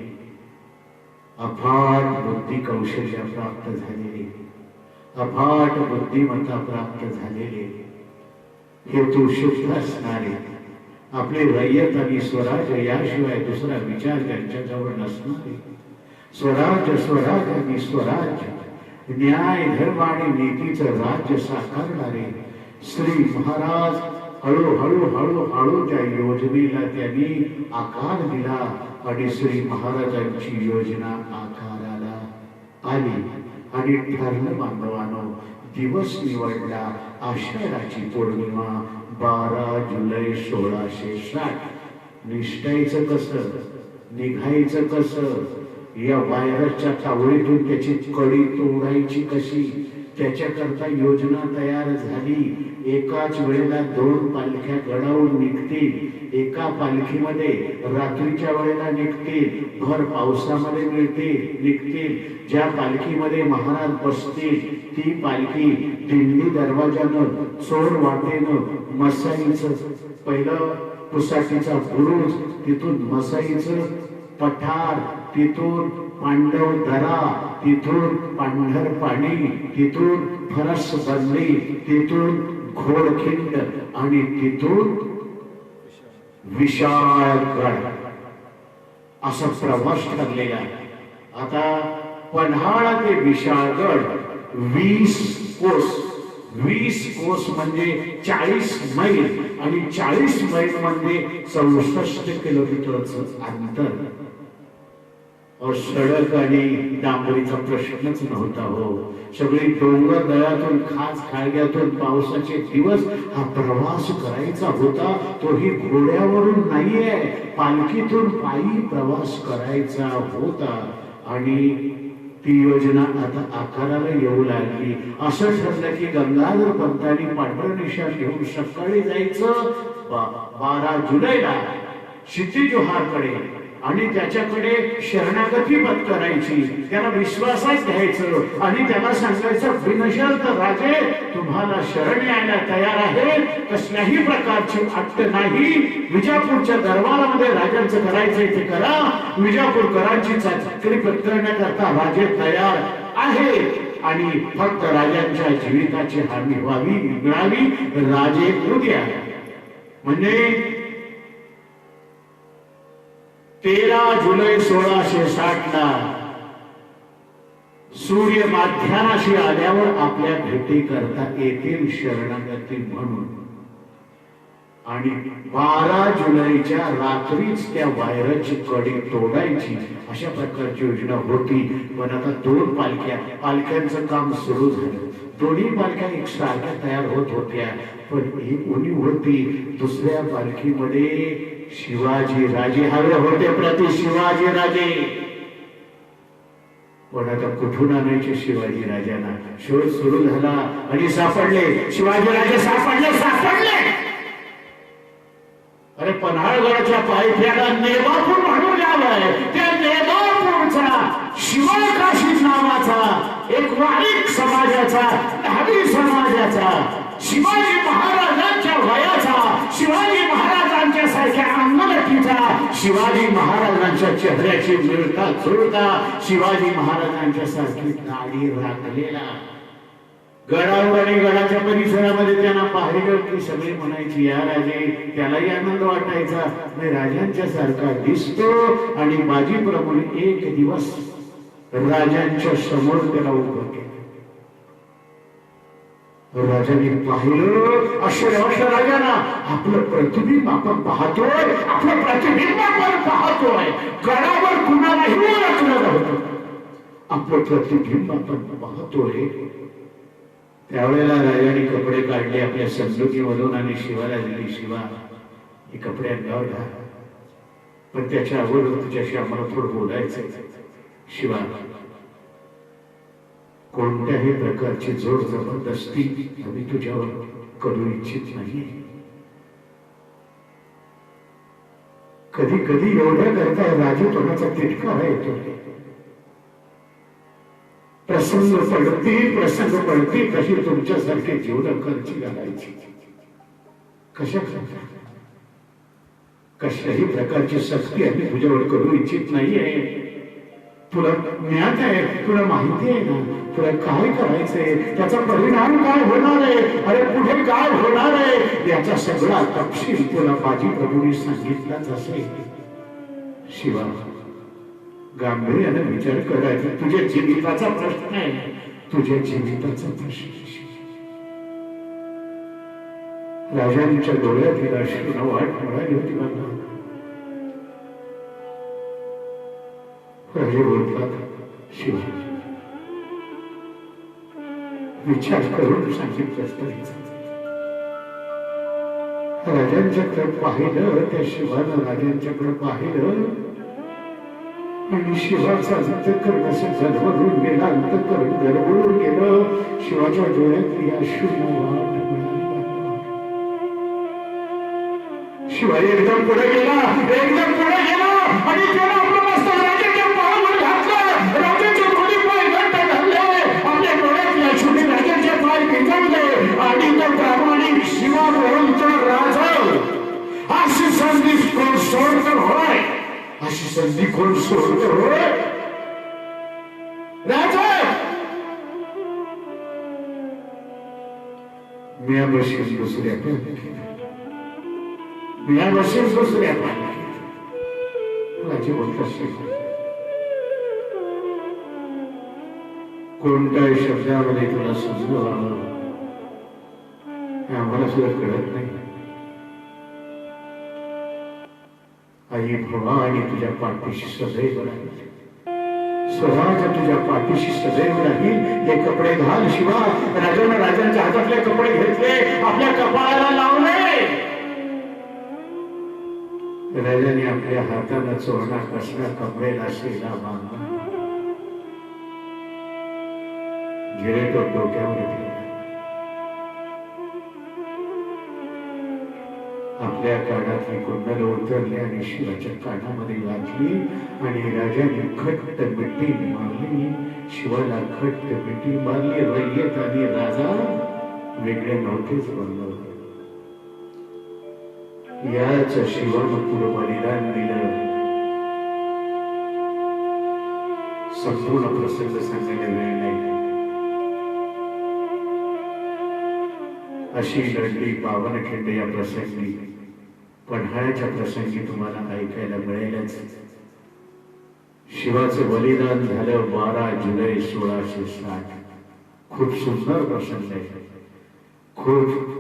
अफाट बुद्धी कौशल्य प्राप्त झालेले, अफाट बुद्धिमत्ता प्राप्त झालेले, हेतू शुद्ध असणारे, आपले रय्यत आणि स्वराज याशिवाय दुसरा विचार त्यांच्याजवळ नसणारे, स्वराज्य स्वराज आणि स्वराज्य, न्याय धर्म आणि नीतीचं राज्य साकारणारे श्री महाराज हळूहळू हळूहळू त्या योजनेला त्यांनी आकार दिला आणि श्री महाराजांची योजना आकाराला आली. आणि ठरलं बांधवानो, दिवस निवडला आषाढाची पौर्णिमा 12 जुलै 1660. निष्ठायचं कसं, निघायचं कसं, या व्हायरसच्या तावडीतून त्याची कडी तोडायची कशी, त्याच्याकरता योजना तयार झाली. एकाच वेळेला 2 पालख्या गडावून निघतील. एका पालखीमध्ये रात्रीच्या वेळेला निघतील, भर पावसामध्ये निघतील. ज्या पालखीमध्ये महाराज बसतील ती पालखी दिंडी दरवाजानं, चोर वाटेनं मसाईचं पहिलं पुसाटीचा बुरुज, तिथून मसाईचं पठार, तिथून पांडव दरा, तिथून पांढर पाणी, तिथून फरस बंदी, तिथून घोडखिंड आणि तिथून विशाळगड असा प्रवास ठरलेला. आता पन्हाळा ते विशाळगड 20 कोस, 20 कोस म्हणजे 40 मैल आणि 40 मैल म्हणजे 64 किलोमीटरचं अंतर. सडक आणि डांबरीचा प्रश्नच नव्हता हो. सगळी डोंगर दळ्यातून, खास खाळग्यातून पावसाचे दिवस हा प्रवास करायचा होता. तोही घोड्यावरून नाहीये, पालखीतून पायी प्रवास करायचा होता. आणि ती योजना आता आकाराला येऊ लागली. असं ठरलं की गंगाधर पंतांनी पांढरं निशाण घेऊन सकाळी जायचं 12 जुलैला सिद्धी जोहारकडे आणि त्याच्याकडे शरणागती पत्करायची. त्याला विश्वासात घ्यायचं आणि त्याला सांगायचं, बिनशर्त राजे तुम्हाला शरण यायला तयार आहे, कसल्याही प्रकारची अट नाही. विजापूरच्या दरबारामध्ये राजांचं करायचंय ते करा. विजापूरकरांची चाकरी पत्करण्याकरता राजे तयार आहे आणि फक्त राजांच्या जीविताची हमी व्हावी, मिळावी. राजे उद्या म्हणजे 13 जुलै 1660 ला सूर्य माध्यानाशी आल्यावर आपल्या भेटी करता येतील शरणागती म्हणून. आणि 12 जुलैच्या रात्रीच त्या वायराची कडी तोडायची अशा प्रकारची योजना होती. पण आता 2 पालख्यांचं काम सुरू झालं. दोन्ही पालख्या एक सारख्या तयार होत होत्या. पण एक उणी होती, दुसऱ्या पालखीमध्ये शिवाजी राजे हवे होते, प्रति शिवाजी राजे. पण आता कुठून आणायचे शिवाजी राजांना? शोध सुरू झाला आणि सापडले शिवाजी राजे, सापडले. अरे पन्हाळगडच्या पायथ्याला नेवापूर म्हणून गाव आहे. त्या नेवापूरचा शिवकाशी नावाचा एक वाणिक समाजाचा, धाबी समाजाचा, शिवाजी महाराजांच्या वयाचा, शिवाजी महाराजांच्या सारख्या अंगलटीचा, शिवाजी महाराजांच्या चेहऱ्याची मिळता जुळता, शिवाजी महाराजांच्या सारखी दाढी राखलेला गडावर आणि गडाच्या परिसरामध्ये त्यांना पाहिलं की सगळे म्हणायची, या राजे. त्यालाही आनंद वाटायचा, राजांच्या सारखा दिसतो. आणि बाजीप्रमाणे एक दिवस राजांच्या समोर त्याला उभं केलं. राजाने पाहिलं, अशा राजांना आपलं प्रतिबिंब आपण पाहतोय, आपलं प्रतिबिंब आपण पाहतोय. गडावर कुणालाही ओळखलं नव्हतं, आपलं प्रतिबिंब आपण पाहतोय. त्यावेळेला राजाने कपडे काढले आपल्या संदुकीमधून आणि शिवाला दिली. शिवा, हे कपडे अंगावर घाल, पण त्याच्या अगोदर तुझ्याशी आम्हाला थोडं बोलायचंय. शिवा, कोणत्याही प्रकारची जोर जबरदस्ती आम्ही तुझ्यावर करू इच्छित नाही. कधी कधी एवढ्या करता राजपणाचा तिटकारा येतो. प्रसंग पडती कशी तुमच्यासारखे जीवन खर्ची घालायची. कशाही प्रकारची सक्ती आम्ही तुझ्यावर करू इच्छित नाहीये. तुला ज्ञात आहे, तुला माहिती आहे ना तुला काय करायचंय, त्याचा परिणाम काय होणार आहे, अरे पुढे काय होणार आहे, याचा सगळा तपशील तुला बाजी प्रभूंनी सांगितलाच असेल. शिवा, गांभीर्याने विचार करायचा. तुझ्या जीविताचा प्रश्न आहे, तुझ्या जीविताचा प्रश्न. राजांच्या डोळ्यातील अश्रू वाट मिळाली होती मला. राजे बोलतात, शिवा, विचार करून सांगितलं तरी. राजांच्याकडे पाहिलं, त्या शिवानं राजांच्याकडे पाहिलं आणि शिवाचा अंतःकरण असं गडबडून गेला, अंतःकरण गडबडून गेलं. शिवाच्या डोळ्यातली अश्रू शिवाय एकदम पुढे गेला आणि त्याला आपलं मस्तक राजाच्या पायावर घातलं. राजाचे दोन्ही पाय घट्ट धरले, आपल्या डोळ्यातली अश्रूने राजाचे पाय पिंजवले आणि तो प्रामाणिक शिवा बोलतो, राजा अशी संधी कोण सोडतो होय? अशी संधी कोण सोडतो होय? राजा मी बशीस दुसऱ्या राजे बोलत कोणत्याही शब्दामध्ये तुला समजून आम्हाला सुद्धा कळत नाही. आई भवानी तुझ्या पाठीशी सदैव राहील, स्वराज तुझ्या पाठीशी सदैव राहील. हे कपडे घाल शिवा. राजाने राजांच्या हातातले कपडे घेतले, आपल्या कपाळाला लावले. राजाने आपल्या हाताला चोरणा कसला कपडेला शेला बांधला, गिरे तो डोक्यावर ठेवला. आपल्या कानातली कुंडल उतरली आणि शिवाच्या कानामध्ये घातली आणि राजाने खट्ट मिठी मारली. शिवाला खट्ट मिठी मारली. रय्यत आणि राजा वेगळे नव्हतेच बनलं. याच शिवानं पुढं बलिदान दिलं. संपूर्ण प्रसंग सांगायला वेळ नाही. अशी लढली पावनखिंड या प्रसंगी, पन्हाळ्याच्या प्रसंगी तुम्हाला ऐकायला मिळेलच. शिवाचं बलिदान झालं 12 जुलै 1660. खूप सुंदर प्रसंग आहे. खूप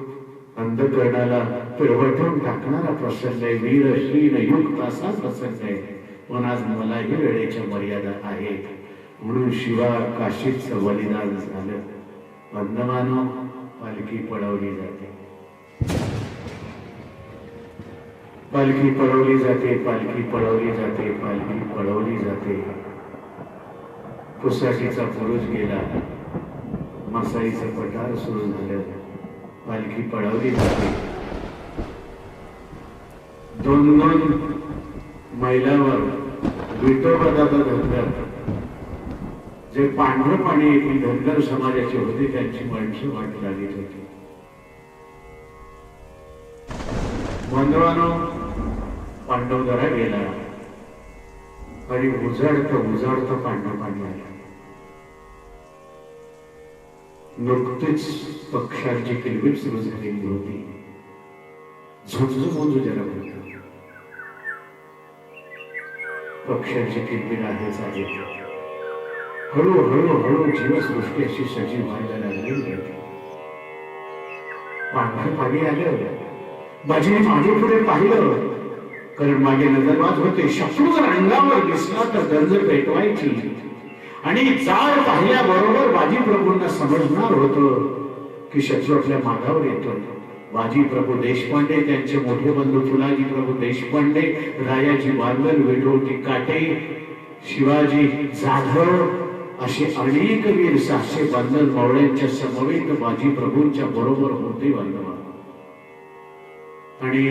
अंधकरणाला पिळवटून टाकणारा प्रसंग आहे. वीर श्रीन युक्त असा प्रसंग आहे. पण आज मलाही वेळेच्या मर्यादा आहेत म्हणून शिवा काशीचं बलिदान झालं. बंधमानो, पालखी पळवली जाते, पालखी पळवली जाते, पालखी पळवली जाते, पालखी पळवली जाते. पुसाटीचा पुरुष गेला, मसाईचं पठार सुरू झालं. पालखी पळवली जाते. 2-2 मैलावर विठोबा दादा धनगर, जे पांढरं पाणी येथील धनगर समाजाचे होते, त्यांची माणसं वाट लागत होती. बंधवानो, पांडवदरा गेला आणि उजाडतं पांढरं पाणी आलं. नुकतीच पक्षांची किलबिल सुरू झालेली होती. झुंजू ज्याला म्हणतात, पक्षांची किलबिल आहेच आहे. हळूहळू जीवसृष्टी अशी सजीव व्हायला लागली. पांढरं पाणी आलं. बाजीने मागे पुढे पाहिलं, कारण मागे नजरबाज होते. शत्रू जर अंगावर दिसला तर गंज पेटवायची आणि जाळ पाहिल्याबरोबर बाजी प्रभूंना समजणार होतं की शत्रू आपल्या मागावर येतोय. बाजी प्रभू देशपांडे, त्यांचे मोठे बंधू फुलाजी प्रभू देशपांडे, रायाजी बांधल, विठोटी काटे, शिवाजी जाधव असे अनेक वीर 700 बांधल मावळ्यांच्या समवेत बाजी प्रभूंच्या बरोबर होते. बांधवा आणि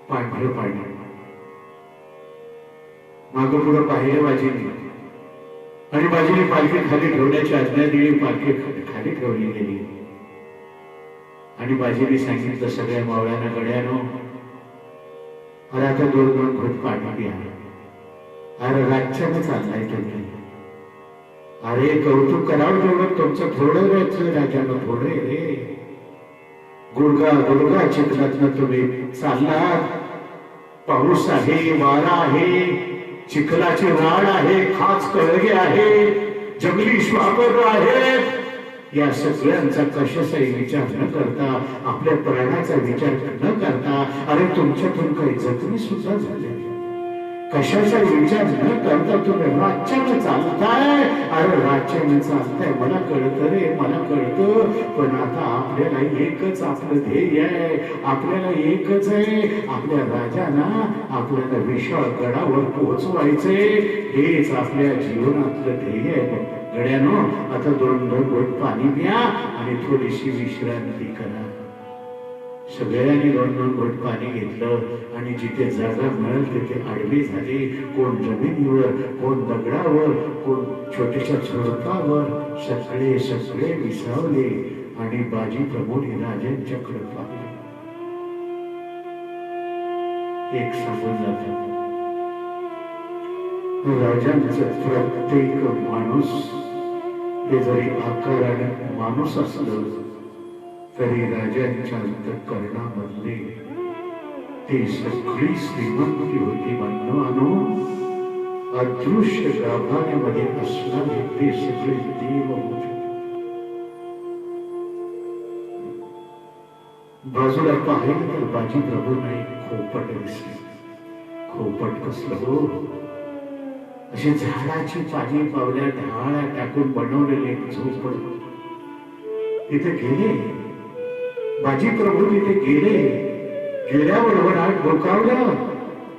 पांढरं पाणी मागं पुढं पाहिलं बाजीने आणि बाजीने पालखी खाली ठेवण्याची आज्ञा दिली. पालखी खाली ठेवली गेली आणि बाजीने सांगितलं सगळ्या मावळ्यांना, गड्यानो, अरे आता 2-2 घोट पाणी घ्या. अरे राज्यानं चाललाय तुम्ही. अरे कौतुक करावं तेवढं तुमचं थोडं राहायचं, राजानं थोडं रे. गुडगा चिखलातनं तुम्ही चाललात. पाऊस आहे, वारा आहे, चिखलाची राड आहे, खाच कळगे आहे, जंगली श्वापर आहेत. या सगळ्यांचा कशाचाही विचार न करता, आपल्या प्राणाचा विचार न करता, अरे तुमच्यातून काही जखमी सुद्धा झाले, कशाचा विचार न करता तुम्ही राज्याने चालताय. अरे राज्याने चालताय, मला कळतं रे, मला कळतं. पण आता आपल्याला एकच आपलं ध्येय आहे, आपल्याला एकच आहे, आपल्या राजांना आपल्याला विशाळ गडावर पोहोचवायचे. हेच आपल्या जीवनातलं ध्येय आहे. गड्यानो आता 2 घोट पाणी प्या आणि थोडीशी विश्रांती करा. सगळ्यांनी 2 घोट पाणी घेतलं आणि जिथे जागा मिळेल तिथे आडवी झाली. कोण जमिनीवर, कोण दगडावर, कोण छोट्याशा झुडपावर, सगळे सगळे विसावले आणि बाजी प्रभूने राजांच्याकडे पाहिले. एक सांगून जात, राजांचं प्रत्येक माणूस हे जरी आकाराने माणूस असलं तरी राजांच्या अंतःकरणामधली ती सगळी श्रीमंती होती. म्हणून अदृश्य गाभाऱ्यामध्ये असणारे ते सगळे देव होते. बाजूला पाहिलं तर बाजी प्रभू नाही, खोपट दिसले. खोपट कसलं हो, अशी झाडाची पाणी पावल्या ढाळ्या टाकून बनवलेले झोपड. तिथे गेले बाजी प्रभू, तिथे गेले. गेल्याबरोबर आत डोकावलं.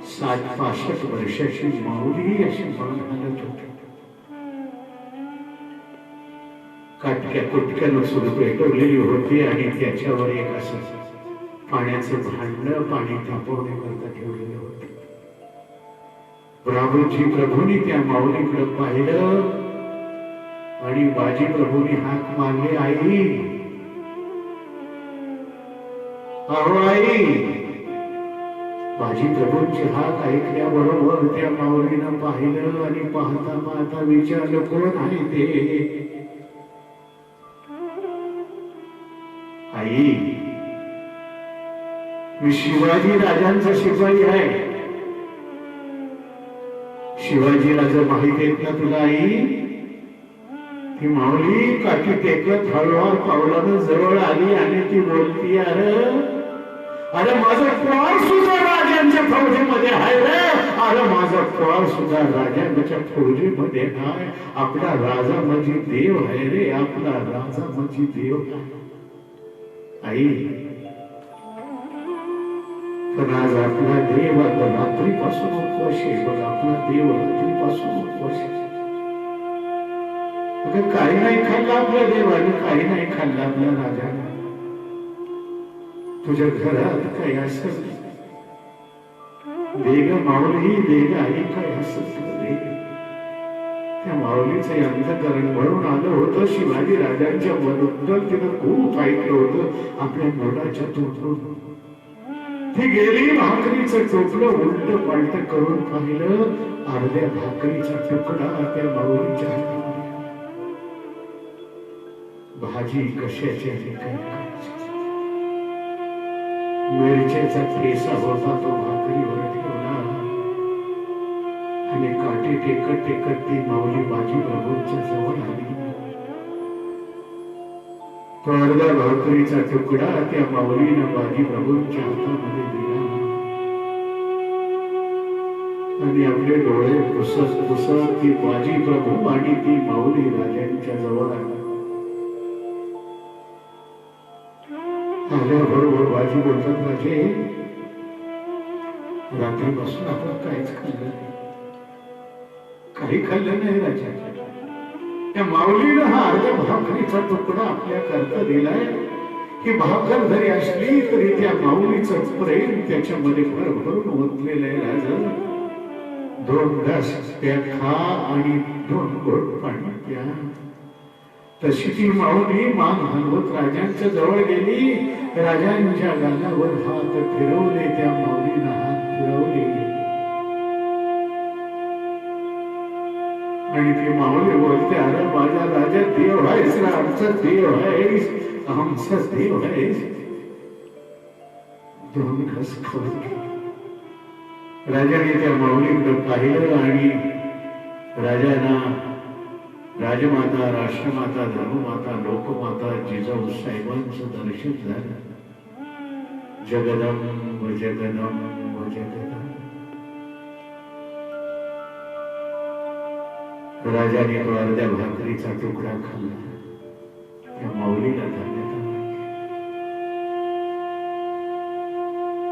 60-65 वर्षाची माऊली अशी मान हलत होती. काटक्या कुटक्यानं सुरू पेटवलेली होती आणि त्याच्यावर एक असं पाण्याचं भांड पाणी तापवण्याकरता ठेवलेलं होतं. बाबूजी प्रभूंनी त्या माऊलीकडे पाहिलं आणि बाजी प्रभूंनी हाक मारली, आई, अहो आई. बाजी प्रभूंची हाक ऐकल्याबरोबर त्या माऊलीनं पाहिलं आणि पाहता पाहता विचारलं, कोण आहे ते? आई, मी शिवाजी राजांचा शिपाई आहे. शिवाजी राजा माहित आहेत ना तुला आई? ती माऊली काठी टेकत हळूहळू पावलानं जवळ आली आणि ती बोलती, अरे माझा पोर सुद्धा राजांच्या फौजेमध्ये आहे रे. अरे माझा पोर सुद्धा राजांच्या फौजेमध्ये आहे. आपला राजा म्हणजे देव आहे रे, आपला राजा म्हणजे देव आहे. आई, पण आज आपला देव रात्रीपासून उपवास आहे बघ. आपला देव रात्रीपासून उपवास आहे. काही नाही खाल्लं आपल्या देवाने, काही नाही खाल्लं आपल्या राजाने. तुझ्या घरात काही असत देग माऊली, देग आई, काय असत दे. त्या माऊलीचं अंतःकरण म्हणून आलं होतं. शिवाजी राजांच्या बद्दल तिनं खूप ऐकलं होतं आपल्या मोडाच्या तोटून. ती गेली, भाकरीचं टोपलं उलट पालट करून पाहिलं. अर्ध्या भाकरीचा तुकडा त्या माऊलीच्या हातात. भाजी कशाची आणि काय करायची? मिरच्याचा ठेसा होता, तो भाकरीवर ठेवला आणि काठी टेकत टेकत ती माऊली बाजी प्रभूंच्या जवळ आली. तो अर्धा भाकरीचा तुकडा त्या माऊलीनं बाजी प्रभूंच्या हातामध्ये दिला आणि आपले डोळे पुसत पुसत ती बाजी प्रभू आणि ती माऊली राजांच्या जवळ आली. आल्याबरोबर बाजी बोलतात, राजे, रात्रीपासून आपण काहीच खाल्लं नाही. काही खाल्लं नाही राजा. त्या माऊलीनं हा अर्ध्या भाकरीचा तुकडा आपल्या करता दिलाय. ही भाकर जरी असली तरी त्या माऊलीचं प्रेम त्याच्यामध्ये भरभरून ओतलेलं आहे. राजा, 2 घास त्या खा आणि 2 घोट पाणी प्या. तशी ती माऊली मान हलवत राजांच्या जवळ गेली. राजांच्या गालावर हात फिरवले. त्या माऊलीनं हात फिरवले आणि ती माऊली बोलते, अरे माझा राजा देव आहेस रे, आमचा देव आहेस, आमचा देव आहेस. 2 घास खाऊन राजाने त्या माऊलीकडे पाहिलं आणि राजांना राजमाता, राष्ट्रमाता, धर्ममाता, लोकमाता जिजाऊ साहेबांचं दर्शन झालं. जगदंब जगदंब जगदंब. राजाने तो अर्ध्या भाकरीचा तुकडा खाल्ला. त्या माऊलीला धन्यता मिळाली.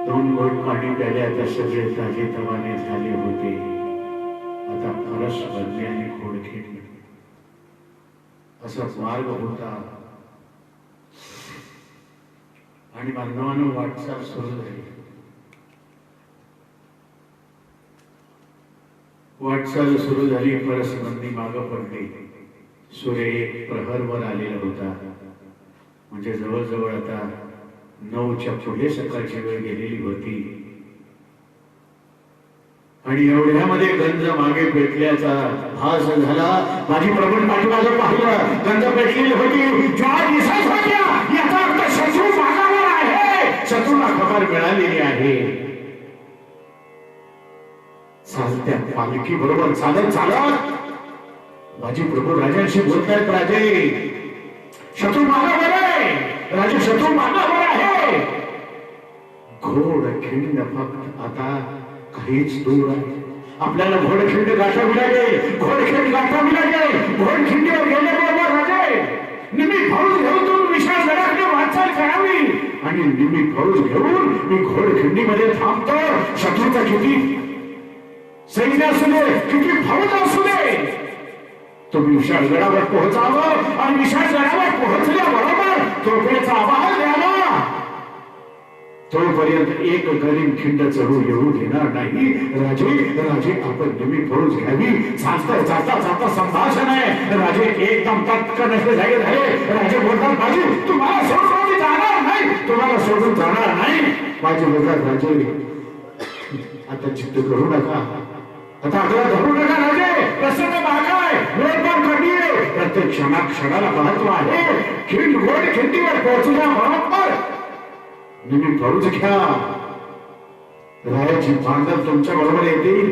2 घोट पाणी प्याले. आता सगळे ताजेतवाने झाले होते. आता परस बदल्याने खोड खेळले. असा मार्ग होता आणि बांधवानं वाटचाल सुरू झाली. वाटचाल सुरू झाली. परसमंदी मागं पडली. सूर्य एक प्रहरवर आलेला होता. म्हणजे जवळजवळ आता 9च्या पुढे सकाळची वेळ गेलेली होती. आणि एवढ्यामध्ये गंज मागे पेटल्याचा भास झाला. माझी प्रबळ पाठीमागे पाहिलं, गंज पेटलेली होती. ज्वार दिसत होत्या. याचा अर्थ शत्रू मागावर आहे. शत्रूला खबर मिळालेली आहे. चालत्या पालखी बरोबर चालत चालत माझी प्रभू राजांशी बोलतायत. राजे, शत्रू मागावर आहे. राजे, शत्रू मागावर आहे. घोड खिंड फक्त आता काहीच दूर आहे. आपल्याला घोडखिंड गाठावी लागेल. घोडखिंड गाठावी लागेल. घोडखिंडीवर गेल्याबरोबर राजे निम्मी फौज घेऊन तुम्ही विशाल गडाकडे वाटचाल करावी. आणि निम्मी फौज घेऊन मी घोडखिंडीमध्ये थांबतो. शत्रूचा किती सैन्य असू दे, किती फौज असू दे, तुम्ही विशाल गडावर पोहोचावं. आणि विशाल गडावर पोहोचल्याबरोबर तोफेचा आवाज द्यावा. तोपर्यंत एक गरीब खिंड चढू येऊ देणार नाही. राजे, राजे, आपण निम्मी फौज घ्यावी. चालता चालता चालता संभाषण आहे. राजे एकदम तत्कन असे जागे झाले. राजे बोलतात, बाजी तुम्हाला सोडून जाणार नाही. तुम्हाला सोडून जाणार नाही. बाजी बोलतात, राजे आता चित्त करू नका. आता आग्रह धरू नका. राजे प्रसन्न बागाय, वेळ पण कमी आहे. प्रत्येक क्षणाला महत्व आहे. खिंड घोड खिंडीवर पोहोचल्या बरोबर निम्मी फौज घ्या. रायाची बांधव तुमच्या बरोबर येतील.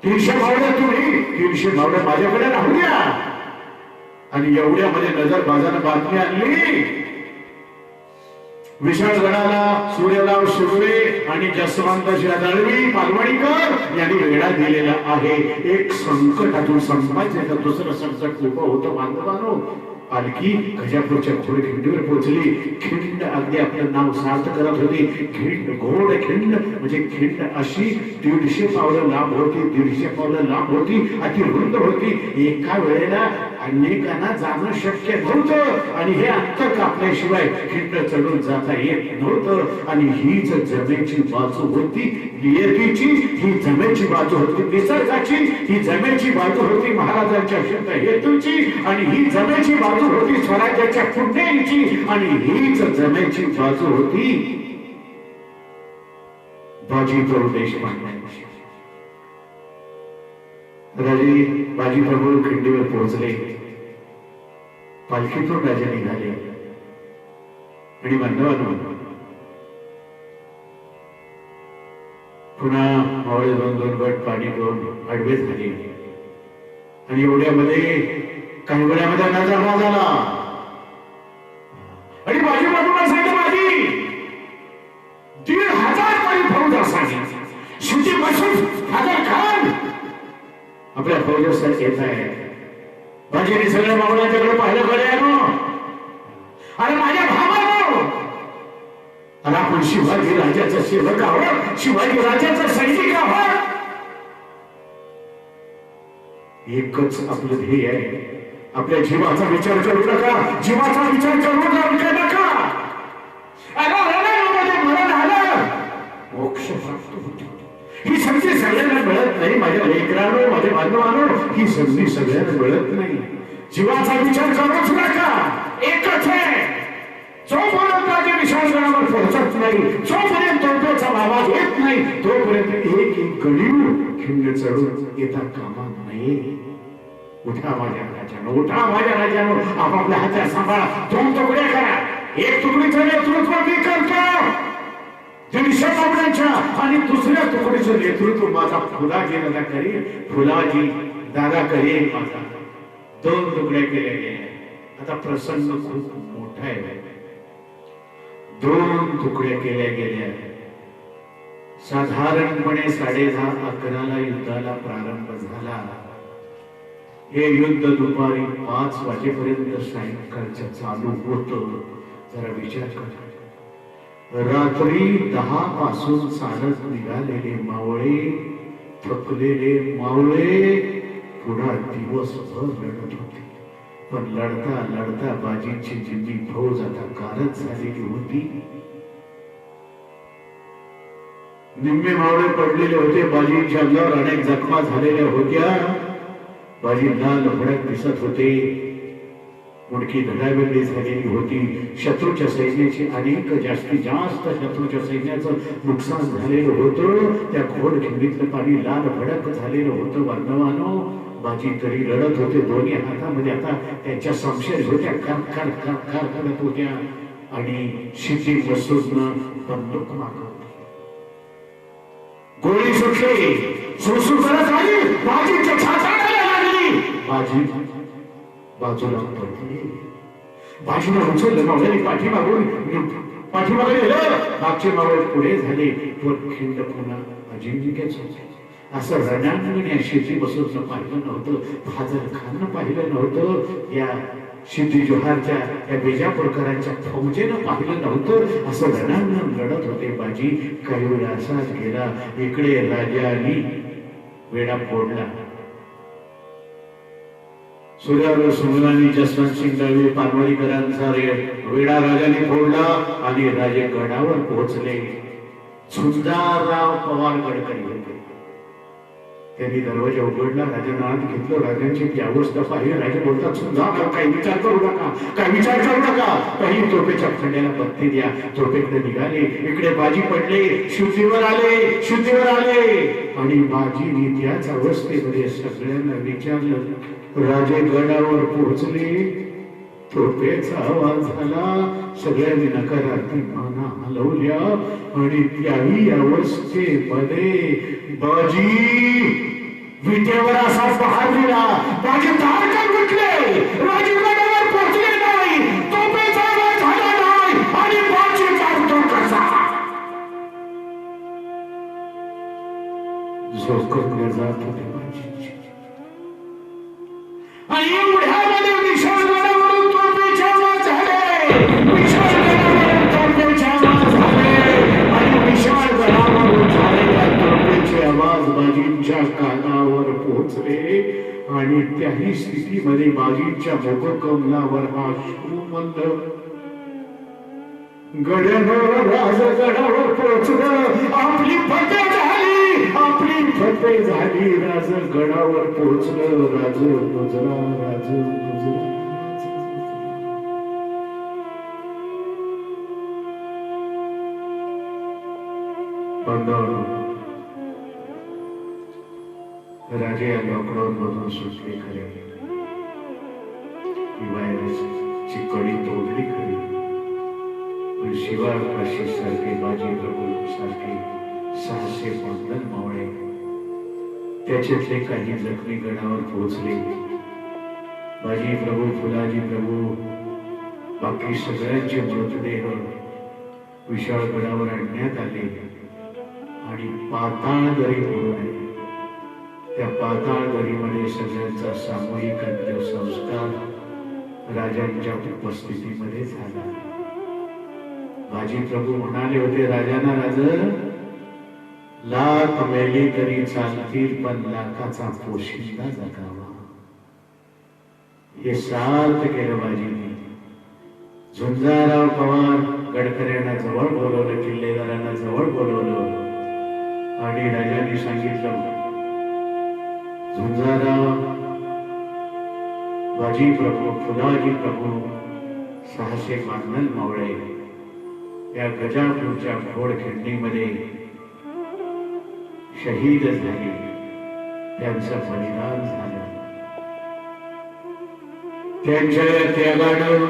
300 मावळ्या तुम्ही, 300 मावळ्या माझ्याकडे राहू द्या. आणि एवढ्यामध्ये नजर बाजानं बातमी आणली. विशाळगडाला सूर्यराव सुर्वे आणि जसवंत दळवी पालवणीकर यांनी वेढा दिलेला आहे. एक संकटातून संपायचं दुसरं संकट उभं होतं. बांधवानो, पालखी गजापूरच्या घोडखिंडीवर पोहोचली. खिंड अगदी आपलं नाव सार्थ करत होती. खिंड, घोड खिंड म्हणजे खिंड अशी 150 पावलं लांब होती. 150 पावलं लांब होती. अति रुंद होती. एका वेळेला अनेकांना जाणं शक्य नव्हतं. आणि हे अंतर कापल्याशिवाय खिंड चढून जाता येत नव्हतं. आणि हीच जमेची बाजू होती. नियतीची ही जमेची बाजू होती. निसर्गाची ही जमेची बाजू होती. महाराजांच्या शुद्ध हेतूची. आणि ही जमेची बाजू होती स्वराज्याच्या पुण्याची. आणि हीच जमेची बाजू होती बाजीप्रभू देशपांड्यांची. राजे बाजीप्रभू खिंडीवर पोहोचले. पालखीतून राजे निघाले. आणि बांधवांनो, पुन्हा मावळे 2-2 गट पाणी घेऊन आडवे झाले. आणि एवढ्यामध्ये काही वेळामध्ये नजारा झाला. आणि बाजीप्रभूंना सांगितलं, माझी 1,500 तरी फौज असावी. शेवटी बसून हजार खान आपल्या फौजेसाठी येत आहे. बाजीने सगळ्या मावळ्यांच्याकडे पाहिलं. गड्यानो, अरे माझ्या भावानो, अरे आपण शिवाजी राजाचा सेवक आहोत. शिवाजी राजाचा सैनिक आहोत. एकच आपलं ध्येय आहे. आपल्या जीवाचा विचार करू नका. जीवाचा विचार करू नका. मरण आलं, मोक्ष प्राप्त होतो. ही संधी सगळ्यांना मिळत नाही. माझ्या लेकरांनो, माझ्या बांधवांनो, ही संधी सगळ्यांना मिळत नाही. जीवाचा विचार करूच नका. एकच आहे. जोपर्यंत राजे विशाळगडावर पोहोचत नाही, जोपर्यंत तोफेचा आवाज येत नाही, तोपर्यंत एक गडीवर खिंड चढून येता कामा नये. उठा माझ्या राजानो, उठा माझ्या राजानो. आपापल्या हातात सांभाळा. 2 तुकड्या करा. एक तुकडीचं नेतृत्व मी करतो 150 मावळ्यांच्या. आणि दुसऱ्या तुकडीचं नेतृत्व माझा फुलाजी दादा करेल. फुलाजी दादा करेल माझा. 2 तुकड्या केल्या गेल्या. आता प्रसंग खूप मोठा आहे. 2 तुकड्या केल्या गेल्या. साधारणपणे 10:30-11ला युद्धाला प्रारंभ झाला. हे युद्ध दुपारी 5 वाजेपर्यंत सायंकाळचं चालू होतं. जरा विचार करा. रात्री 10 पासून चालत निघालेले मावळे, थकलेले मावळे पुन्हा दिवसभर लढत होते. पण लढता लढता बाजींची जिंदी फौज आता कारच झालेली होती. निम्मे मावळे पडलेले होते. बाजींच्या अंगावर अनेक जखमा झालेल्या होत्या. बाजी लाल भडक दिसत होते. मुडकी धडावेगळी झालेली होती. शत्रूच्या सैन्याची अनेक जास्तीत जास्त शत्रूच्या सैन्याचं नुकसान झालेलं होतं. त्या घोडखिंडीतलं पाणी लाल भडक झालेलं होतं. वर्णवानो बाजी तरी लढत होते. दोन्ही हातामध्ये आता त्यांच्या समशेर होत्या. खर खर खर खर करत होत्या. आणि शिटी मसूदनं बंदूक मागवली. गोळी सुटली. सुसू करत आली. बाजीच्या छातीला लागली. बाजी बाजूला पडली. बाजीनं उचललं. मावळ्याने पाठीमागे गेलं. मागचे मावळे पुढे झाले. वर खिंड पुन्हा अजिंक्यच होते. असं रणांगण या शेती बसून पाहिलं नव्हतं. फाजल खान पाहिलं नव्हतं. या शिदी जोहारच्या या बिजापूरकरांच्या फौजेनं पाहिलं नव्हतं. असं रणांगण लढत होते. बाजी काही वेळ असाच गेला. इकडे राजांनी वेढा फोडला. सूर्यावर सुमलानी जसवंत सिंग दळवे पानवडीकरांचा वेढा राजाने फोडला आणि राजे गडावर पोहोचले. झुंजारराव पवार गडकरी होते. त्यांनी दरवाजा उघडला. राजांना आत घेतलं. राजांची ती अवस्था पाहिली. राजे बोलतात, झुंजारराव काही विचार करू नका, काही विचार करू नका. काही तोफेच्या खंड्याला बत्ती द्या. तोफेकडे निघाले. इकडे बाजी पडले. शुद्धीवर आले. शुद्धीवर आले. आणि बाजीने त्याच अवस्थेमध्ये सगळ्यांना विचारलं. राजे गडावर पोहोचले. तोफेचा आवाज झाला. सगळ्यांनी नकारार्थी माना हलवल्या. आणि त्याही अवस्थेमध्ये बाजी विटेवर असा पहार दिला. बाजी तारकन उठले. राजे गडावर पोहोचले नाही. तोफेचा आवाज झाला नाही. आणि बाजी जातो कसा झोकवले जात होते बाजीची. आणि एवढ्यामध्ये विशाल गडावरून तोफेचे आवाज झाले. विशाल गडावरून तोफेचे आवाज झाले. आणि विशाल गडावरून झालेल्या तोफेचे आवाज बाजींच्या कानावर पोहोचले. आणि त्याही स्थितीमध्ये बाजींच्या मुखकमलावर हा श्रू म्हणलं. गडावर राजगडावर पोहोचलं. आपली फतेह झाली. आपली फतेह झाली. राज गडावर पोहोचलं. राज गुजरा. राज गुजरा. राजे या लॉकडाऊन मधून सुटले खरे. व्हायरसची कडी तोडली खरी. पण शिवाकाशी सारखे बाजी प्रभू सारखे 650 मावळे त्याच्यातले काही जखमी गडावर पोहोचले. बाजी प्रभू, फुलाजी प्रभू, बाकी सगळ्यांचे मृतदेह विशाळ गडावर आणण्यात आले. आणि पाताळ दरी होऊन आहे. त्या पाताळ दरीमध्ये सगळ्यांचा सामूहिक अंत्यसंस्कार राजांच्या उपस्थितीमध्ये झाला. बाजी प्रभू म्हणाले होते राजांना, राज लाख मेली तरी चालतील, पण लाखाचा पोशिंदा जगावा. हे सार्थ केलं बाजींनी. झुंजारराव पवार गडकऱ्यांना जवळ बोलवलं, किल्लेदारांना जवळ बोलवलं आणि राजांनी सांगितलं, झुंजारराव, बाजी प्रभू, फुलाजी प्रभू, 650 मावळे या गजापूरच्या घोडखिंडीमध्ये शहीद झाले. त्यांचं बलिदान झालं. त्यांच्या त्यागानं,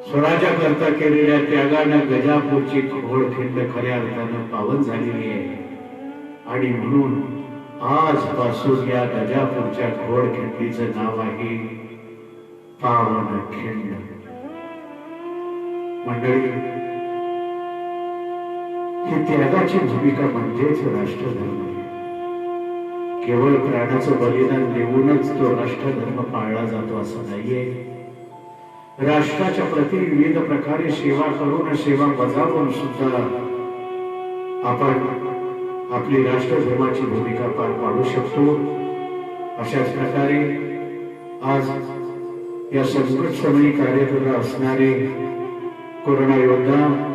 स्वराज्याकरता केलेल्या त्यागानं गजापूरची घोडखिंड खऱ्या अर्थानं पावन झालेली आहे. आणि म्हणून आजपासून या गजापूरच्या घोडखिंडीचं नाव आहे पावन खिंड. मंडळी, ही त्यागाची भूमिका म्हणजेच राष्ट्रधर्म. केवळ प्राणाचं बलिदान देऊनच तो राष्ट्रधर्म पाळला जातो असं नाहीये. राष्ट्राच्या प्रति विविध प्रकारे सेवा करून, सेवा बजावून सुद्धा आपण आपली राष्ट्रधर्माची भूमिका पार पाडू शकतो. अशाच प्रकारे आज या संकट समयी कार्यरत असणारे कोरोना योद्धा,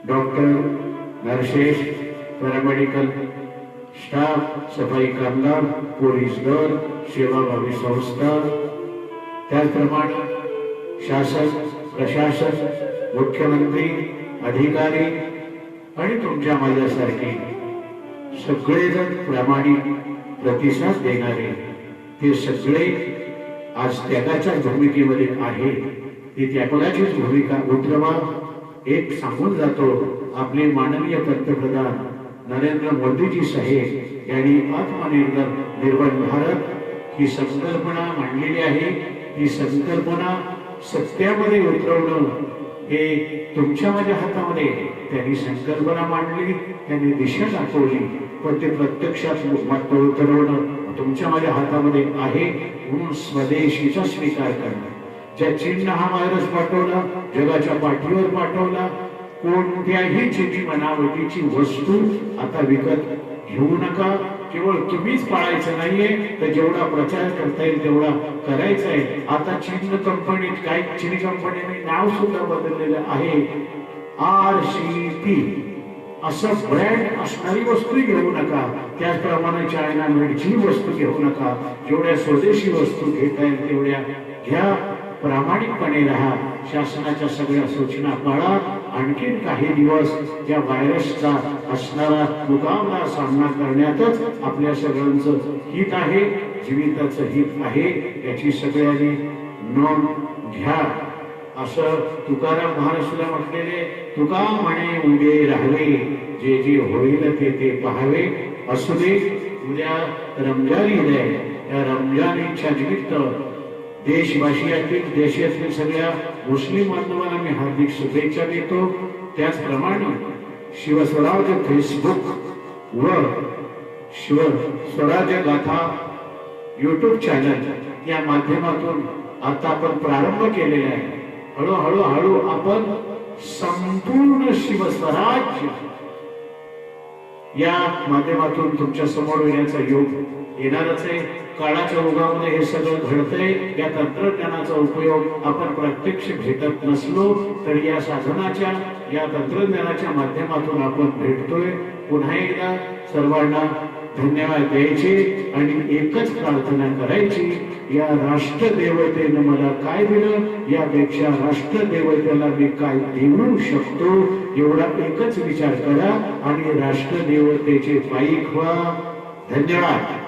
डॉक्टर, नर्सेस, पॅरामेडिकल स्टाफ, सफाई कामगार, पोलीस दल, सेवाभावी संस्था, त्याचप्रमाणे शासन, प्रशासन, मुख्यमंत्री, अधिकारी आणि तुमच्या माझ्यासारखे सगळेजण प्रामाणिक प्रतिसाद देणारे ते सगळे आज त्यागाच्या भूमिकेमध्ये आहे. ती त्यागाचीच भूमिका उतरवा. एक सांगून जातो, आपले माननीय पंतप्रधान नरेंद्र मोदीजी साहेब यांनी आत्मनिर्भर भारत ही संकल्पना मांडलेली आहे. ही संकल्पना सत्यामध्ये उतरवणं हे तुमच्या माझ्या हातामध्ये. त्यांनी संकल्पना मांडली, त्यांनी दिशा दाखवली, पण ते प्रत्यक्षात उतरवणं तुमच्या माझ्या हातामध्ये आहे. म्हणून स्वदेशीचा स्वीकार करणं. ज्या चीननं हा व्हायरस पाठवला, जगाच्या पाठीवर पाठवला, कोणत्याही चीनी बनावटीची वस्तू आता विकत घेऊ नका. केवळ तुम्हीच पाळायचं नाहीये, तर जेवढा प्रचार करता येईल तेवढा करायचा आहे. आता चीन कंपनी, काही चीनी कंपनीने नाव सुद्धा बदललेलं आहे. RCP असं ब्रँड असणारी वस्तू घेऊ नका. त्याचप्रमाणे चायना मेडची वस्तू घेऊ नका. जेवढ्या स्वदेशी वस्तू घेता येईल तेवढ्या घ्या. प्रामाणिकपणे राहा. शासनाच्या सगळ्या सूचना पाळा. आणखीन काही दिवस या व्हायरसचा असणारा मुकाबला सामना करण्यातच आपल्या सगळ्यांचं हित आहे, जीविताचं हित आहे. याची सगळ्यांनी नोंद घ्या. असं तुकाराम महाराष्ट्राला म्हटलेले, तुका म्हणे उभे राहावे, जे जे होईल ते ते पाहावे. असू दे. उद्या रमजान ईद आहे. या रमजानीच्या निमित्त देशातील सगळ्या मुस्लिम बांधवांना मी हार्दिक शुभेच्छा देतो. त्याचप्रमाणे शिवस्वराज्य फेसबुक व शिवस्वराज्य गाथा YouTube चॅनल या माध्यमातून आता आपण प्रारंभ केलेला आहे. हळूहळू आपण संपूर्ण शिवस्वराज्य या माध्यमातून तुमच्या समोर येण्याचा योग येणारच आहे. काळाच्या ओघामध्ये हे सगळं घडतंय. या तंत्रज्ञानाचा उपयोग आपण प्रत्यक्ष भेटत नसलो तरी या साधनाच्या, या तंत्रज्ञानाच्या माध्यमातून आपण भेटतोय. पुन्हा एकदा सर्वांना धन्यवाद द्यायचे आणि एकच प्रार्थना करायची, या राष्ट्रदेवतेनं मला काय दिलं, यापेक्षा राष्ट्रदेवतेला मी काय देऊ शकतो, एवढा एकच विचार करा आणि राष्ट्रदेवतेचे पायी व्हा. धन्यवाद.